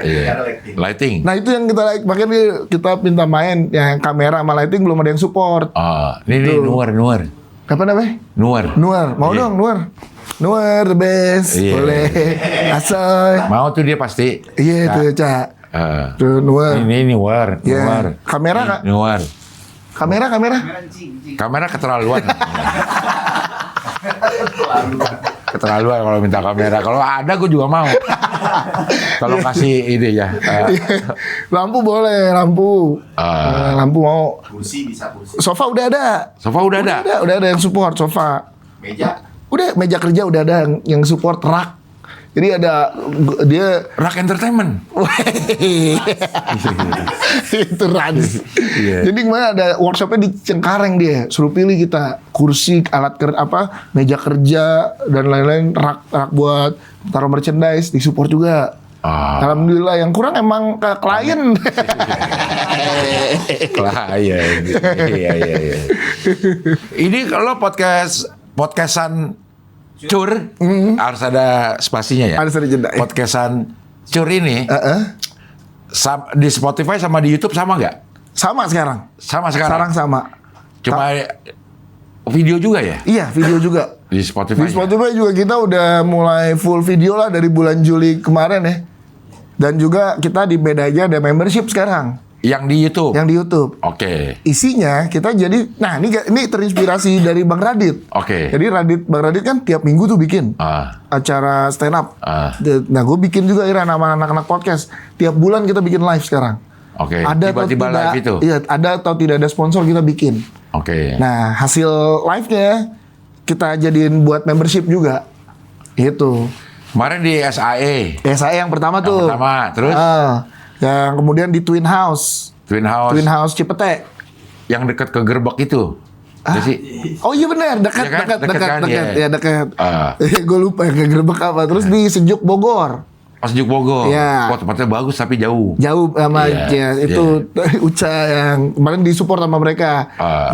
[SPEAKER 1] Iya. Lighting.
[SPEAKER 2] Nah itu yang kita makanya kita pinta main yang kamera sama lighting belum ada yang support.
[SPEAKER 1] Ini Nuar.
[SPEAKER 2] Apa namanya?
[SPEAKER 1] Nuar.
[SPEAKER 2] Mau dong Nuar. Nuar the best. Boleh. Asoy.
[SPEAKER 1] Mau tuh dia pasti.
[SPEAKER 2] Iya tuh Cak. Tuh Nuar.
[SPEAKER 1] Ini Nuar.
[SPEAKER 2] Kamera Kak.
[SPEAKER 1] Nuar.
[SPEAKER 2] Kamera
[SPEAKER 1] keterlaluan. Keterlaluan kalau minta kamera. Kalau ada gue juga mau. Kalau kasih ide ya.
[SPEAKER 2] Lampu boleh, lampu. Lampu mau.
[SPEAKER 3] Kursi bisa kursi.
[SPEAKER 2] Sofa udah ada. Udah ada yang support sofa.
[SPEAKER 3] Meja.
[SPEAKER 2] Udah meja kerja udah ada yang support rak. Jadi ada dia
[SPEAKER 1] Rak Entertainment.
[SPEAKER 2] Itu Rans. Jadi kemarin ada workshopnya di Cengkareng dia. Suruh pilih kita kursi, alat meja kerja dan lain-lain, rak buat taruh merchandise, disupport juga. Alhamdulillah, yang kurang emang ke klien.
[SPEAKER 1] Klien. Iya. Ini kalau podcastan Cur, harus ada spasinya ya.
[SPEAKER 2] Harus ada jeda.
[SPEAKER 1] Podcastan Cur ini di Spotify sama di YouTube sama nggak?
[SPEAKER 2] Sama sekarang.
[SPEAKER 1] Sekarang
[SPEAKER 2] sama.
[SPEAKER 1] Cuma video juga ya?
[SPEAKER 2] Iya, video juga.
[SPEAKER 1] Di Spotify.
[SPEAKER 2] Di Spotify juga kita udah mulai full video lah dari bulan Juli kemarin ya. Dan juga kita di bedanya ada membership sekarang.
[SPEAKER 1] Yang di YouTube?
[SPEAKER 2] Yang di YouTube.
[SPEAKER 1] Oke.
[SPEAKER 2] Isinya kita jadi, nah ini terinspirasi dari Bang Radit.
[SPEAKER 1] Oke.
[SPEAKER 2] Jadi Bang Radit kan tiap minggu tuh bikin acara stand up. Nah gue bikin juga nama anak-anak podcast. Tiap bulan kita bikin live sekarang.
[SPEAKER 1] Oke.
[SPEAKER 2] Ada
[SPEAKER 1] tiba-tiba live itu?
[SPEAKER 2] Iya, ada atau tidak ada sponsor kita bikin.
[SPEAKER 1] Oke.
[SPEAKER 2] Nah hasil live-nya kita jadiin buat membership juga. Itu.
[SPEAKER 1] Kemarin di SAE.
[SPEAKER 2] SAE yang pertama tuh.
[SPEAKER 1] Yang pertama, terus?
[SPEAKER 2] Yang kemudian di Twin House.
[SPEAKER 1] Twin House
[SPEAKER 2] Cipete.
[SPEAKER 1] yang dekat ke gerbek itu. Iya sih.
[SPEAKER 2] Oh iya benar, dekat.
[SPEAKER 1] Iya kan? Dekat kan?
[SPEAKER 2] Ya dekat.
[SPEAKER 1] Ah.
[SPEAKER 2] Gue lupa yang ke gerbek apa. Terus di Sejuk Bogor.
[SPEAKER 1] Pas Sejuk Bogor.
[SPEAKER 2] Iya.
[SPEAKER 1] Wah, tempatnya bagus tapi jauh.
[SPEAKER 2] Jauh sama itu Uca yang kemarin disupport sama mereka.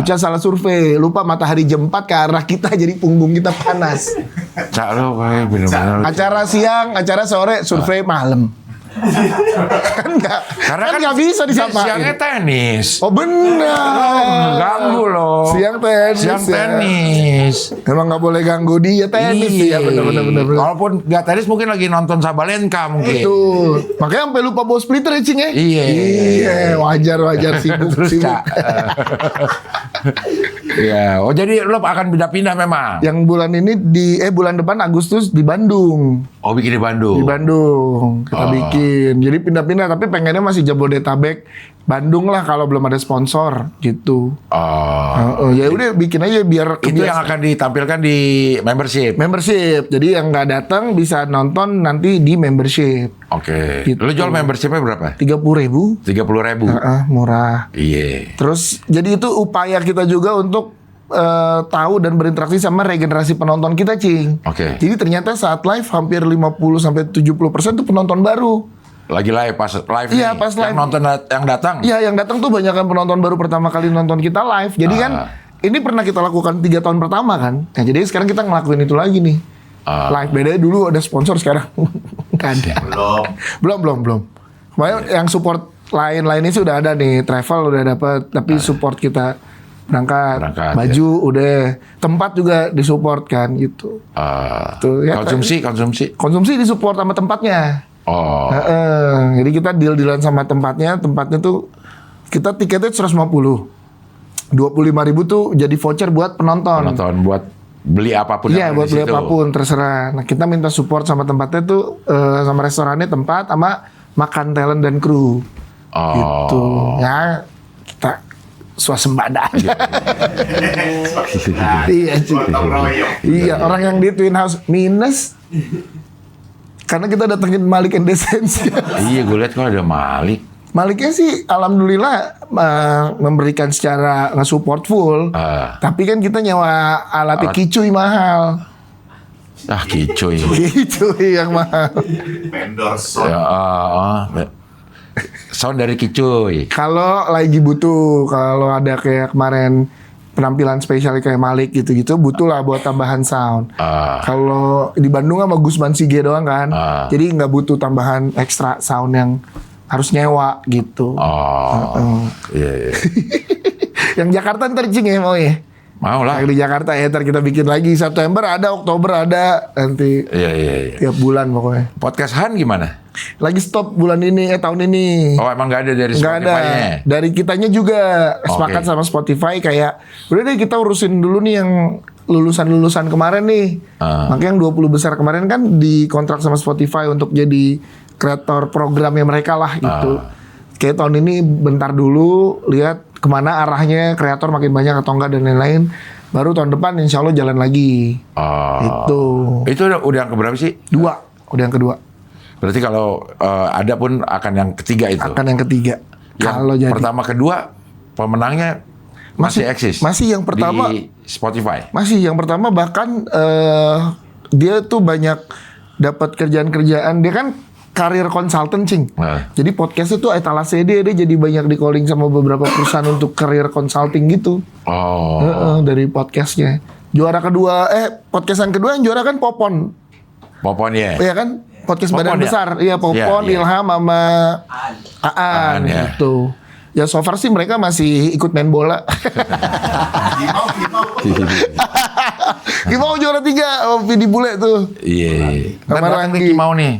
[SPEAKER 2] Uca salah survei, lupa matahari jam 4 ke arah kita jadi punggung kita panas.
[SPEAKER 1] Cak lo kayak bener-bener.
[SPEAKER 2] Acara siang, acara sore, survei malam.
[SPEAKER 1] Karena kan
[SPEAKER 2] nggak bisa disamain.
[SPEAKER 1] Siangnya tenis.
[SPEAKER 2] Oh benar.
[SPEAKER 1] Ganggu loh.
[SPEAKER 2] Siang tenis.
[SPEAKER 1] Siang
[SPEAKER 2] ya.
[SPEAKER 1] tenis.
[SPEAKER 2] Emang nggak boleh ganggu dia tenis ya benar.
[SPEAKER 1] Walaupun nggak tenis mungkin lagi nonton Sabalenka mungkin.
[SPEAKER 2] Itu. Makanya sampai lupa bawa splitter ya Cing ya.
[SPEAKER 1] Iya.
[SPEAKER 2] Wajar sibuk.
[SPEAKER 1] Terus Cak. Ya, oh jadi lo akan pindah-pindah memang.
[SPEAKER 2] Yang bulan ini bulan depan Agustus di Bandung.
[SPEAKER 1] Oh bikin di Bandung.
[SPEAKER 2] Di Bandung kita bikin. Jadi pindah-pindah tapi pengennya masih Jabodetabek, Bandung lah kalau belum ada sponsor gitu. Ya udah bikin aja biar
[SPEAKER 1] Itu yang akan ditampilkan di membership.
[SPEAKER 2] Membership. Jadi yang nggak datang bisa nonton nanti di membership.
[SPEAKER 1] Oke.
[SPEAKER 2] Gitu.
[SPEAKER 1] Lo jual membershipnya berapa?
[SPEAKER 2] 30.000.
[SPEAKER 1] 30.000.
[SPEAKER 2] Murah.
[SPEAKER 1] Iya.
[SPEAKER 2] Terus jadi itu upaya kita juga untuk tahu dan berinteraksi sama regenerasi penonton kita, Cing.
[SPEAKER 1] Oke.
[SPEAKER 2] Jadi ternyata saat live hampir 50-70% tuh penonton baru.
[SPEAKER 1] Lagi live pas live
[SPEAKER 2] Iya,
[SPEAKER 1] nih.
[SPEAKER 2] pas live.
[SPEAKER 1] Yang nonton yang datang.
[SPEAKER 2] Iya, yang datang tuh banyak kan penonton baru pertama kali nonton kita live. Jadi kan ini pernah kita lakukan 3 tahun pertama kan. Nah, jadi sekarang kita ngelakuin itu lagi nih. Live bedanya dulu ada sponsor sekarang nggak ada. Belum. Kemarin yang support lain-lainnya sih udah ada nih. Travel udah dapat, tapi support kita berangkat baju udah, tempat juga disupport kan gitu. Tuh, ya, konsumsi disupport sama tempatnya. Jadi kita deal-dealan sama tempatnya tuh kita tiketnya 150. 25.000 tuh jadi voucher buat penonton
[SPEAKER 1] buat beli apapun.
[SPEAKER 2] Iya, buat beli apapun terserah. Nah, kita minta support sama tempatnya tuh sama restorannya tempat sama makan talent dan kru. Gitu. Ya kita swasembada aja. Iya, iya, orang yang di Twin House minus karena kita datengin Malik and Desensi.
[SPEAKER 1] Iya, gue lihat kok ada Malik.
[SPEAKER 2] Maliknya sih alhamdulillah memberikan secara nge-support full. Tapi kan kita nyewa alatnya kicuy mahal.
[SPEAKER 1] Kicuy.
[SPEAKER 2] Kicuy yang mahal.
[SPEAKER 3] Vendor sound.
[SPEAKER 1] Sound dari Kicuy.
[SPEAKER 2] Kalau lagi butuh, kalau ada kayak kemarin penampilan spesial kayak Malik gitu-gitu, butuh lah buat tambahan sound. Kalau di Bandung sama Gusman Sige doang kan, jadi nggak butuh tambahan ekstra sound yang harus nyewa gitu.
[SPEAKER 1] Iya.
[SPEAKER 2] Yang Jakarta ntar Cing ya mau ya?
[SPEAKER 1] Mau lah.
[SPEAKER 2] Yang di Jakarta ya ntar kita bikin lagi. September ada, Oktober ada, nanti.
[SPEAKER 1] Iya.
[SPEAKER 2] Tiap bulan pokoknya.
[SPEAKER 1] Podcast Han gimana?
[SPEAKER 2] Lagi stop bulan ini, tahun ini.
[SPEAKER 1] Oh emang nggak ada dari
[SPEAKER 2] Nggak ada.
[SPEAKER 1] Spotify-nya?
[SPEAKER 2] Dari kitanya juga sepakat sama Spotify kayak udah deh kita urusin dulu nih yang lulusan kemarin nih. Makanya yang 20 besar kemarin kan dikontrak sama Spotify untuk jadi kreator programnya mereka lah gitu. Kayak tahun ini bentar dulu lihat kemana arahnya kreator makin banyak atau enggak dan lain-lain. Baru tahun depan insya Allah jalan lagi. Itu
[SPEAKER 1] udah yang keberapa sih?
[SPEAKER 2] 2, udah yang kedua.
[SPEAKER 1] Berarti kalau ada pun akan yang ketiga itu.
[SPEAKER 2] Akan yang ketiga.
[SPEAKER 1] Yang
[SPEAKER 2] Kalau jadi
[SPEAKER 1] pertama kedua pemenangnya masih eksis.
[SPEAKER 2] Masih yang pertama
[SPEAKER 1] di Spotify.
[SPEAKER 2] Masih yang pertama bahkan dia tuh banyak dapat kerjaan-kerjaan. Dia kan karir konsultan Cing. Jadi podcastnya tuh etalase dia jadi banyak di calling sama beberapa perusahaan untuk karir consulting gitu. Dari podcastnya. Juara kedua, podcastan kedua yang juara kan Popon.
[SPEAKER 1] Popon ya.
[SPEAKER 2] Iya kan? Podcast
[SPEAKER 1] Popon,
[SPEAKER 2] badan
[SPEAKER 1] ya?
[SPEAKER 2] besar. Iya Popon,
[SPEAKER 1] Iya.
[SPEAKER 2] Ilham sama Aan
[SPEAKER 1] ya.
[SPEAKER 2] gitu. Ya so far sih mereka masih ikut main bola. Gimau juara 3 Vidi Bule tuh.
[SPEAKER 1] Iya. Ntar
[SPEAKER 2] Sama
[SPEAKER 1] datang
[SPEAKER 2] Ranggi.
[SPEAKER 1] ke Gimau nih.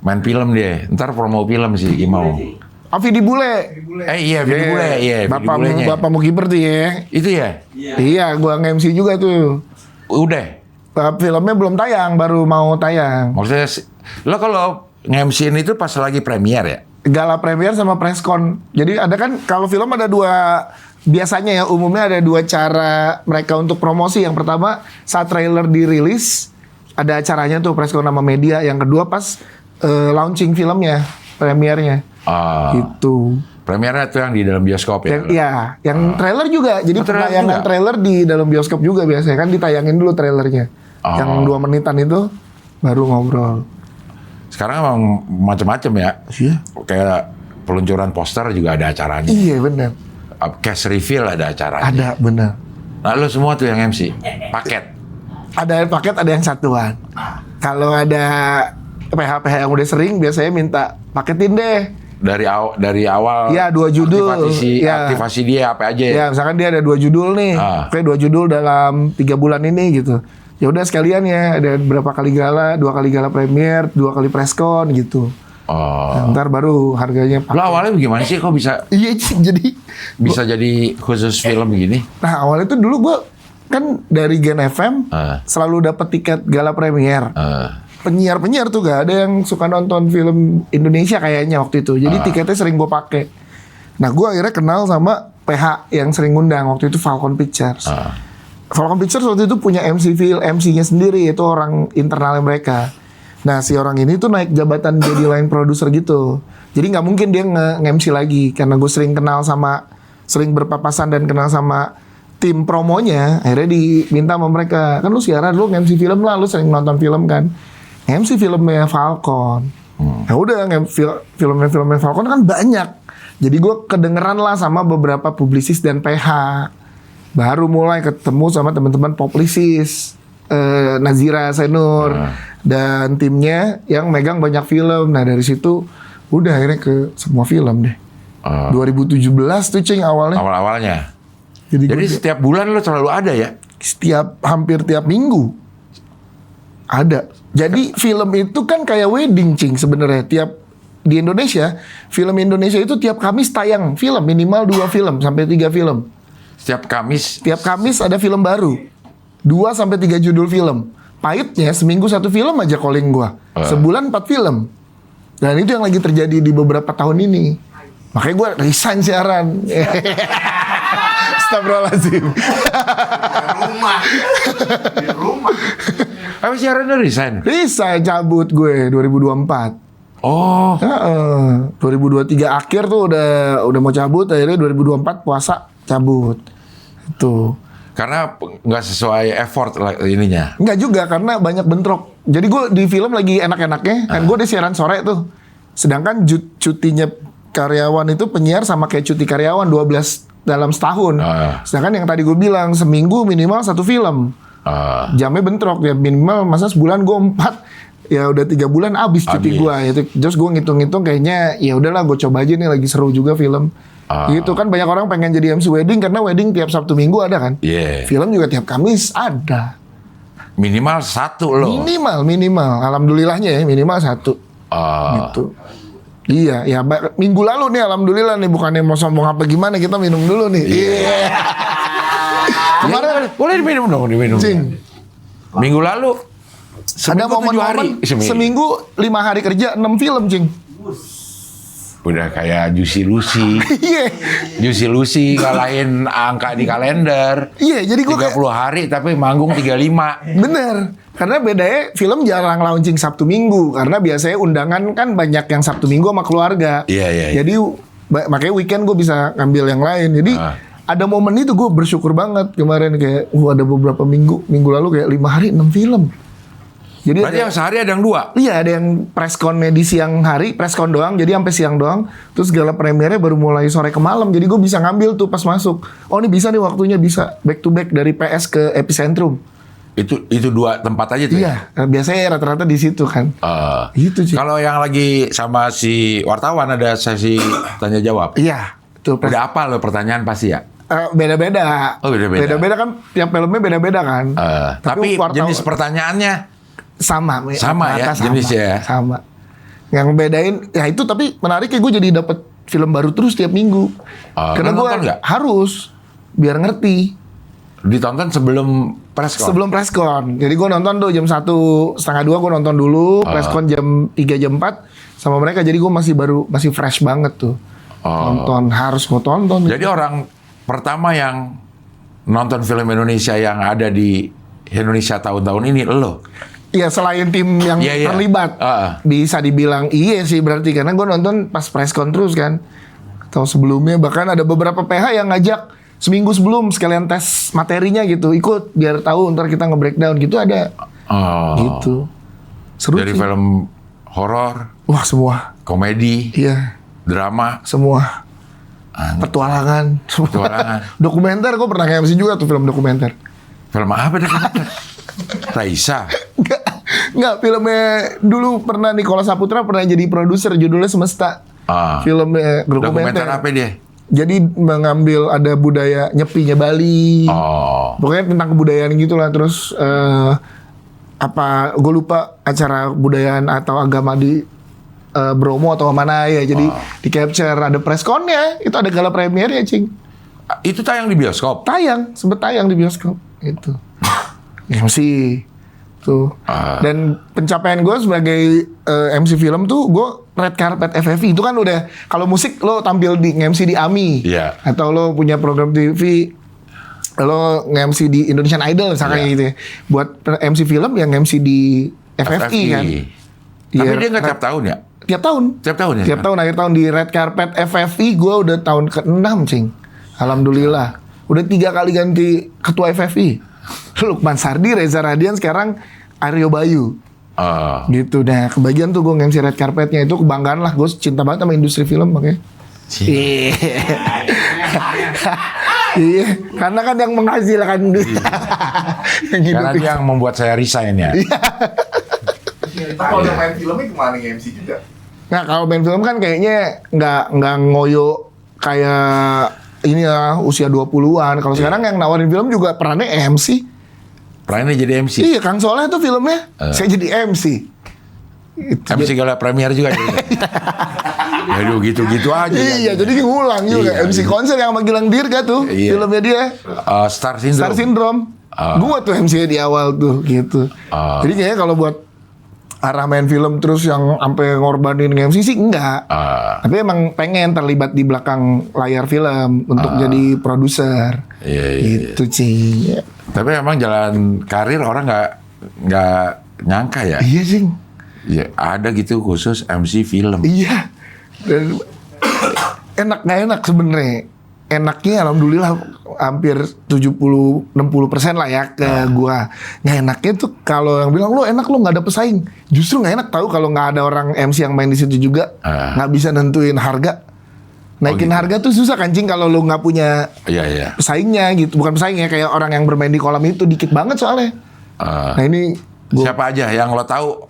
[SPEAKER 1] Main film dia. Ntar promo film sih Gimau.
[SPEAKER 2] Vidi Bule.
[SPEAKER 1] Iya, Vidi Bule. Iya, Vidi Bulenya.
[SPEAKER 2] Bapakmu kiper tuh ya.
[SPEAKER 1] Itu ya?
[SPEAKER 2] Iya, gua nge-MC juga tuh.
[SPEAKER 1] Udah.
[SPEAKER 2] Filmnya belum tayang, baru mau tayang.
[SPEAKER 1] Maksudnya, lo kalau nge-MC-in itu pas lagi premier ya?
[SPEAKER 2] Gala premier sama preskon. Jadi ada kan kalau film ada 2 biasanya ya umumnya ada 2 cara mereka untuk promosi. Yang pertama saat trailer dirilis ada acaranya tuh press con sama media. Yang kedua pas launching filmnya, premiernya. Gitu.
[SPEAKER 1] Premiernya tuh yang di dalam bioskop ya?
[SPEAKER 2] Yang trailer juga. Jadi penayangan trailer di dalam bioskop juga biasanya kan ditayangin dulu trailernya. Yang 2 menitan itu baru ngobrol.
[SPEAKER 1] Sekarang emang macam-macam ya.
[SPEAKER 2] Iya.
[SPEAKER 1] Kayak peluncuran poster juga ada acaranya.
[SPEAKER 2] Iya benar.
[SPEAKER 1] Cash reveal ada acaranya.
[SPEAKER 2] Ada benar.
[SPEAKER 1] Nah lu semua tuh yang MC, paket.
[SPEAKER 2] Ada paket, ada yang satuan. Kalau ada PH-PH yang udah sering biasanya minta paketin deh.
[SPEAKER 1] Dari awal.
[SPEAKER 2] Iya 2 judul.
[SPEAKER 1] Aktivasi dia apa aja.
[SPEAKER 2] Ya misalkan dia ada 2 judul nih. Oke 2 judul dalam 3 bulan ini gitu. Ya udah sekalian ya, ada berapa kali gala, 2 kali gala premier, 2 kali preskon gitu. Nah, ntar baru harganya
[SPEAKER 1] Lo awalnya gimana sih kok bisa?
[SPEAKER 2] Iya jadi
[SPEAKER 1] jadi khusus film gini?
[SPEAKER 2] Nah awalnya tuh dulu gue kan dari Gen FM selalu dapat tiket gala premier. Penyiar-penyiar tuh gak ada yang suka nonton film Indonesia kayaknya waktu itu. Jadi tiketnya sering gue pakai. Nah gue akhirnya kenal sama PH yang sering ngundang waktu itu Falcon Pictures. Falcon Pictures waktu itu punya MC-nya sendiri, itu orang internalnya mereka. Nah si orang ini tuh naik jabatan jadi line producer gitu. Jadi nggak mungkin dia nge-MC lagi karena gue sering berpapasan dan kenal sama tim promonya. Akhirnya diminta sama mereka, kan lu siaran, lu nge-MC film lah, lu sering nonton film kan. Nge-MC filmnya Falcon. Nah udah filmnya Falcon kan banyak. Jadi gue kedengeran lah sama beberapa publisis dan PH. Baru mulai ketemu sama teman-teman Publicis, Nazira Senur dan timnya yang megang banyak film. Nah dari situ udah akhirnya ke semua film deh. 2017 tuh Cing awalnya.
[SPEAKER 1] Awalnya.
[SPEAKER 2] Jadi
[SPEAKER 1] setiap bulan lo selalu ada ya?
[SPEAKER 2] Hampir tiap minggu ada. Jadi film itu kan kayak wedding Cing sebenarnya. Di Indonesia, film Indonesia itu tiap Kamis tayang film minimal 2 film sampai 3 film.
[SPEAKER 1] Setiap Kamis
[SPEAKER 2] ada film baru. 2 sampai 3 judul film. Pahitnya seminggu 1 film aja calling gua. Sebulan 4 film. Dan itu yang lagi terjadi di beberapa tahun ini. Makanya gua resign siaran. Astagfirullahaladzim.
[SPEAKER 3] Di rumah.
[SPEAKER 1] Apa siaran udah resign?
[SPEAKER 2] Resign cabut gue 2024. 2023 akhir tuh udah mau cabut, akhirnya 2024 puasa cabut. Itu.
[SPEAKER 1] Karena nggak sesuai effort ininya.
[SPEAKER 2] Nggak juga, karena banyak bentrok. Jadi gue di film lagi enak-enaknya, kan gue udah siaran sore tuh. Sedangkan cutinya karyawan itu penyiar sama kayak cuti karyawan 12 dalam setahun. Sedangkan yang tadi gue bilang seminggu minimal 1 film. Jamnya bentrok ya, minimal masa sebulan gue 4. Ya udah 3 bulan abis cuti gue. Terus gue ngitung-ngitung kayaknya ya udahlah gue coba aja nih, lagi seru juga film. Gitu kan, banyak orang pengen jadi MC wedding karena wedding tiap Sabtu Minggu ada kan. Film juga tiap Kamis ada.
[SPEAKER 1] Minimal 1 loh.
[SPEAKER 2] Minimal. Alhamdulillahnya ya minimal 1. Gitu. Iya, ya minggu lalu nih alhamdulillah nih, bukannya mau sombong apa gimana, kita minum dulu nih.
[SPEAKER 1] Kemarin boleh diminum dong, diminum. Minggu lalu
[SPEAKER 2] ada momen-momen seminggu 5 hari kerja 6 film, Cing.
[SPEAKER 1] Udah kayak Juicy Lucy.
[SPEAKER 2] Iya.
[SPEAKER 1] Juicy Lucy kalahin angka di kalender.
[SPEAKER 2] Iya, jadi gue
[SPEAKER 1] 30 hari tapi manggung 35.
[SPEAKER 2] Bener. Karena bedanya film jarang launching Sabtu Minggu. Karena biasanya undangan kan banyak yang Sabtu Minggu sama keluarga.
[SPEAKER 1] Iya.
[SPEAKER 2] Jadi makanya weekend gue bisa ngambil yang lain. Jadi ada momen itu gue bersyukur banget kemarin, kayak ada beberapa minggu lalu kayak 5 hari 6 film. Jadi
[SPEAKER 1] berarti yang sehari ada yang 2?
[SPEAKER 2] Iya, ada yang preskon di siang hari, preskon doang, jadi sampai siang doang. Terus gala premiernya baru mulai sore ke malam, jadi gue bisa ngambil tuh pas masuk. Oh ini bisa nih waktunya, bisa back to back dari PS ke Epicentrum.
[SPEAKER 1] Itu 2 tempat aja tuh?
[SPEAKER 2] Iya, biasanya rata-rata di situ kan. Gitu sih.
[SPEAKER 1] Kalau yang lagi sama si wartawan ada sesi tanya jawab?
[SPEAKER 2] Iya. Tuh,
[SPEAKER 1] udah apa lo pertanyaan pasti ya?
[SPEAKER 2] Beda-beda.
[SPEAKER 1] Oh beda-beda.
[SPEAKER 2] Beda-beda kan, tiap filmnya beda-beda kan.
[SPEAKER 1] Tapi jenis pertanyaannya?
[SPEAKER 2] Sama
[SPEAKER 1] ya jenisnya.
[SPEAKER 2] Sama. Yang bedain ya itu, tapi menarik ya, gue jadi dapat film baru terus tiap minggu. Karena gue harus biar ngerti.
[SPEAKER 1] Ditonton sebelum preskon?
[SPEAKER 2] Sebelum preskon. Jadi gue nonton tuh jam 1:30 gue nonton dulu. Preskon jam 3 jam 4 sama mereka. Jadi gue masih fresh banget tuh. Nonton, harus gue tonton.
[SPEAKER 1] Jadi orang pertama yang nonton film Indonesia yang ada di Indonesia tahun-tahun ini lo.
[SPEAKER 2] Ya selain tim yang
[SPEAKER 1] Iya.
[SPEAKER 2] terlibat, bisa dibilang iya sih berarti karena gue nonton pas press con terus kan, atau sebelumnya bahkan ada beberapa PH yang ngajak seminggu sebelum sekalian tes materinya gitu, ikut biar tahu ntar kita nge-breakdown gitu ada, gitu. Seru
[SPEAKER 1] Dari
[SPEAKER 2] sih.
[SPEAKER 1] film horor,
[SPEAKER 2] Wah semua,
[SPEAKER 1] komedi,
[SPEAKER 2] iya
[SPEAKER 1] drama,
[SPEAKER 2] semua, petualangan, semua.
[SPEAKER 1] petualangan.
[SPEAKER 2] Dokumenter gue pernah MC juga tuh film dokumenter.
[SPEAKER 1] Film apa deh? Raisa.
[SPEAKER 2] Nggak, filmnya dulu pernah Nicholas Saputra pernah jadi produser judulnya Semesta. Filmnya
[SPEAKER 1] Dokumenter apa dia?
[SPEAKER 2] Jadi mengambil ada budaya nyepinya Bali. Pokoknya tentang kebudayaan gitulah. Terus apa gue lupa acara kebudayaan atau agama di Bromo atau mana ya. Jadi di capture ada press con-nya. Itu ada gala premier ya, Cing.
[SPEAKER 1] Itu tayang di bioskop.
[SPEAKER 2] Tayang, sempet tayang di bioskop. Itu. MC tuh. Dan pencapaian gue sebagai MC film tuh gue red carpet FFI itu kan udah kalau musik lo tampil di MC di AMI atau lo punya program TV lo nge-MC di Indonesian Idol misalkan gitu ya. Buat MC film yang MC di FFI kan.
[SPEAKER 1] Tapi dia nggak tiap tahun ya?
[SPEAKER 2] Tiap tahun.
[SPEAKER 1] Tiap tahun ya?
[SPEAKER 2] Tiap tahun akhir tahun di red carpet FFI gue udah tahun ke-6 Cing. Alhamdulillah. Udah 3 kali ganti ketua FFI. Lukman Sardi, Reza Radian, sekarang Aryo Bayu. Gitu. Nah, kebagian tuh gue nge-MC red carpetnya itu kebanggaan lah. Gue cinta banget sama industri film makanya. Iya, karena kan yang menghasilkan duit.
[SPEAKER 1] Karena dia yang membuat saya resign ya.
[SPEAKER 3] Tapi kalau udah main filmnya kemana MC juga?
[SPEAKER 2] Nah, kalau main film kan kayaknya nggak ngoyo kayak ini ya usia 20-an. Kalau sekarang yang nawarin film juga perannya MC.
[SPEAKER 1] Perannya jadi MC.
[SPEAKER 2] Iya, Kang Soleh tuh filmnya saya jadi MC.
[SPEAKER 1] MC gala premier juga jadi. Aduh gitu-gitu aja.
[SPEAKER 2] Iya, jadi ngulang juga.
[SPEAKER 1] Iya,
[SPEAKER 2] MC konser yang sama Gilang Dirga tuh filmnya dia.
[SPEAKER 1] Star Syndrome.
[SPEAKER 2] Star Syndrome. Gua tuh MC di awal tuh gitu. Jadi kayaknya kalau buat arah main film terus yang sampai ngorbanin MC sih enggak. Tapi emang pengen terlibat di belakang layar film untuk jadi produser. Gitu sih.
[SPEAKER 1] Tapi emang jalan karir orang nggak nyangka ya.
[SPEAKER 2] Iya sih.
[SPEAKER 1] Ya, ada gitu khusus MC film.
[SPEAKER 2] Iya. Dan enak nggak enak sebenarnya. Enaknya alhamdulillah hampir 70-60% lah ya ke gua. Nggak enaknya tuh kalau yang bilang lo enak lo nggak ada pesaing. Justru nggak enak tahu kalau nggak ada orang MC yang main di situ juga. Nggak bisa nentuin harga. Naikin harga tuh susah kancing kalau lo nggak punya pesaingnya gitu. Bukan pesaingnya kayak orang yang bermain di kolam itu dikit banget soalnya. Nah ini
[SPEAKER 1] siapa aja yang lo tahu?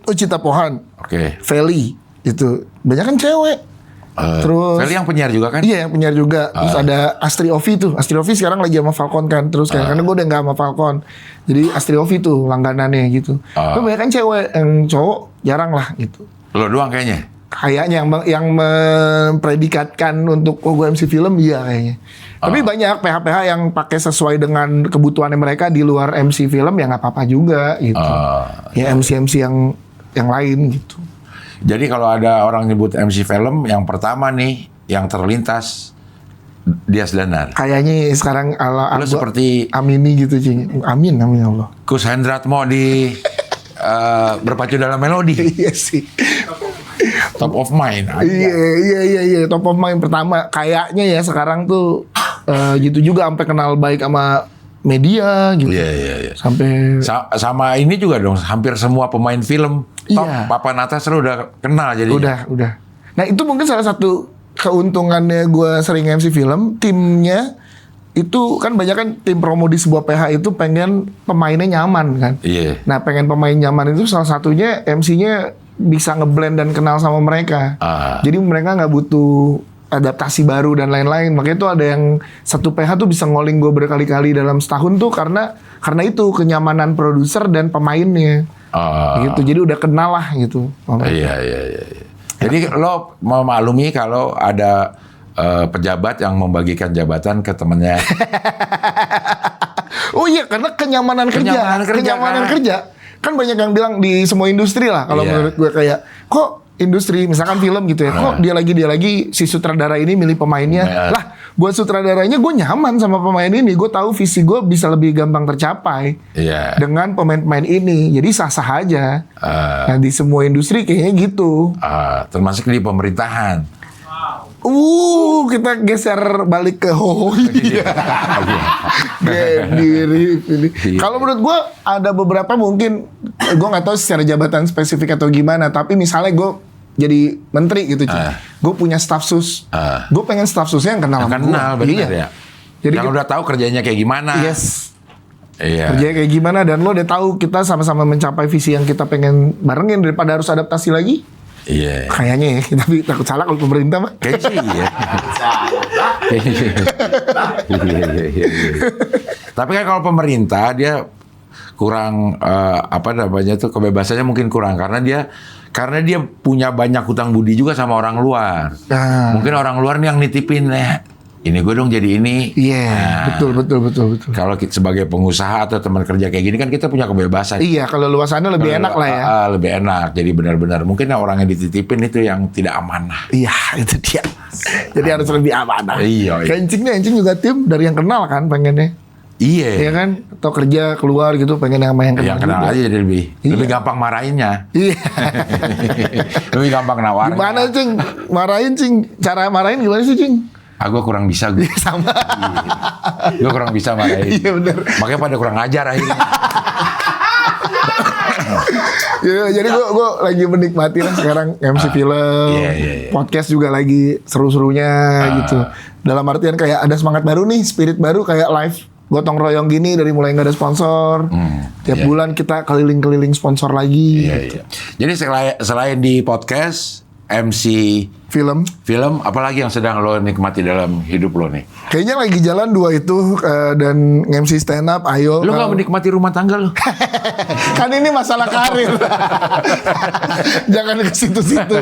[SPEAKER 2] Ucita Pohan. Feli itu banyak kan cewek. Terus
[SPEAKER 1] Feli yang penyiar juga kan?
[SPEAKER 2] Iya yang penyiar juga. Terus ada Astri Ovi tuh. Astri Ovi sekarang lagi sama Falcon kan. Terus karena gue udah gak sama Falcon. Jadi Astri Ovi tuh langganannya gitu. Tapi banyak kan cewek, yang cowok jarang lah gitu.
[SPEAKER 1] Lo doang kayaknya?
[SPEAKER 2] Kayaknya yang mempredikatkan untuk gue MC film iya kayaknya. Tapi banyak PH-PH yang pakai sesuai dengan kebutuhannya mereka di luar MC film ya nggak apa-apa juga gitu. Ya MC yang lain gitu.
[SPEAKER 1] Jadi kalau ada orang nyebut MC film, yang pertama nih, yang terlintas, Dias Danar.
[SPEAKER 2] Kayaknya sekarang
[SPEAKER 1] Lo seperti
[SPEAKER 2] Amini gitu, Cing. Amin ya Allah.
[SPEAKER 1] Kus Hendratmo di Berpacu Dalam Melodi.
[SPEAKER 2] Iya sih.
[SPEAKER 1] Top of mind.
[SPEAKER 2] Iya. Top of mind pertama. Kayaknya ya sekarang tuh gitu juga sampai kenal baik sama media gitu.
[SPEAKER 1] Iya.
[SPEAKER 2] Sampai
[SPEAKER 1] sama ini juga dong, hampir semua pemain film top papan atas lo udah kenal jadi.
[SPEAKER 2] Udah. Nah itu mungkin salah satu keuntungannya gue sering MC film, timnya itu kan banyak kan tim promo di sebuah PH itu pengen pemainnya nyaman kan.
[SPEAKER 1] Iya.
[SPEAKER 2] Nah pengen pemain nyaman itu salah satunya MC-nya bisa ngeblend dan kenal sama mereka. Jadi mereka nggak butuh adaptasi baru dan lain-lain. Makanya itu ada yang satu PH tuh bisa ngoling gue berkali-kali dalam setahun tuh karena itu kenyamanan produser dan pemainnya. Gitu. Jadi udah kenal lah gitu.
[SPEAKER 1] Iya. Jadi lo memaklumi kalau ada pejabat yang membagikan jabatan ke temennya.
[SPEAKER 2] Oh iya, karena kenyamanan kerja. Kan banyak yang bilang di semua industri lah. Kalau menurut gue kayak, kok industri misalkan film gitu ya, kok dia lagi si sutradara ini milih pemainnya. Lah, buat sutradaranya gue nyaman sama pemain ini. Gue tahu visi gue bisa lebih gampang tercapai dengan pemain-pemain ini. Jadi sah-sah aja. Nah, di semua industri kayaknya gitu.
[SPEAKER 1] Termasuk di pemerintahan.
[SPEAKER 2] Kita geser balik ke diri ini. Kalau menurut gue ada beberapa mungkin gue nggak tahu secara jabatan spesifik atau gimana, tapi misalnya gue jadi menteri gitu, gue punya staf sus, gue pengen staf susnya yang kenal sama gue.
[SPEAKER 1] Bener ya. Jadi yang udah tahu kerjanya kayak gimana.
[SPEAKER 2] Yes. Kerjanya kayak gimana dan lo udah tahu kita sama-sama mencapai visi yang kita pengen barengin daripada harus adaptasi lagi.
[SPEAKER 1] Iya.
[SPEAKER 2] Kayaknya ya, tapi takut salah kalau pemerintah mah.
[SPEAKER 1] Kayaknya sih ya. Tapi kan kalau pemerintah dia kurang kebebasannya mungkin kurang karena dia punya banyak hutang budi juga sama orang luar. Mungkin orang luar nih yang nitipin ini gue dong jadi ini.
[SPEAKER 2] Betul.
[SPEAKER 1] Kalau kita sebagai pengusaha atau teman kerja kayak gini kan kita punya kebebasan.
[SPEAKER 2] Iya, kalau luasannya lebih enak lah ya.
[SPEAKER 1] Lebih enak. Jadi benar-benar mungkin orang yang dititipin itu yang tidak amanah.
[SPEAKER 2] Iya, itu dia. Jadi harus lebih amanah.
[SPEAKER 1] Iya.
[SPEAKER 2] Encing juga tim dari yang kenal kan pengennya.
[SPEAKER 1] Iya
[SPEAKER 2] kan? Atau kerja keluar gitu pengen yang kenal.
[SPEAKER 1] Yang kenal aja jadi lebih gampang marahinnya.
[SPEAKER 2] Iya.
[SPEAKER 1] Lebih gampang nawarin.
[SPEAKER 2] Gimana Cing? Marahin Cing? Cara marahin gimana sih Cing?
[SPEAKER 1] Gue kurang bisa gue.
[SPEAKER 2] Sama.
[SPEAKER 1] Gue kurang bisa marahin.
[SPEAKER 2] Iya bener.
[SPEAKER 1] Makanya pada kurang ajar akhirnya.
[SPEAKER 2] Jadi gue lagi menikmati lah sekarang MC film, podcast juga lagi seru-serunya gitu. Dalam artian kayak ada semangat baru nih, spirit baru kayak live gotong royong gini dari mulai nggak ada sponsor. Tiap bulan kita keliling-keliling sponsor lagi. Gitu.
[SPEAKER 1] Jadi selain di podcast, MC
[SPEAKER 2] film,
[SPEAKER 1] apalagi yang sedang lo nikmati dalam hidup lo nih?
[SPEAKER 2] Kayaknya lagi jalan 2 itu dan MC stand up. Ayo.
[SPEAKER 1] Lo nggak menikmati rumah tangga lo?
[SPEAKER 2] Kan ini masalah karir. Jangan ke situ-situ.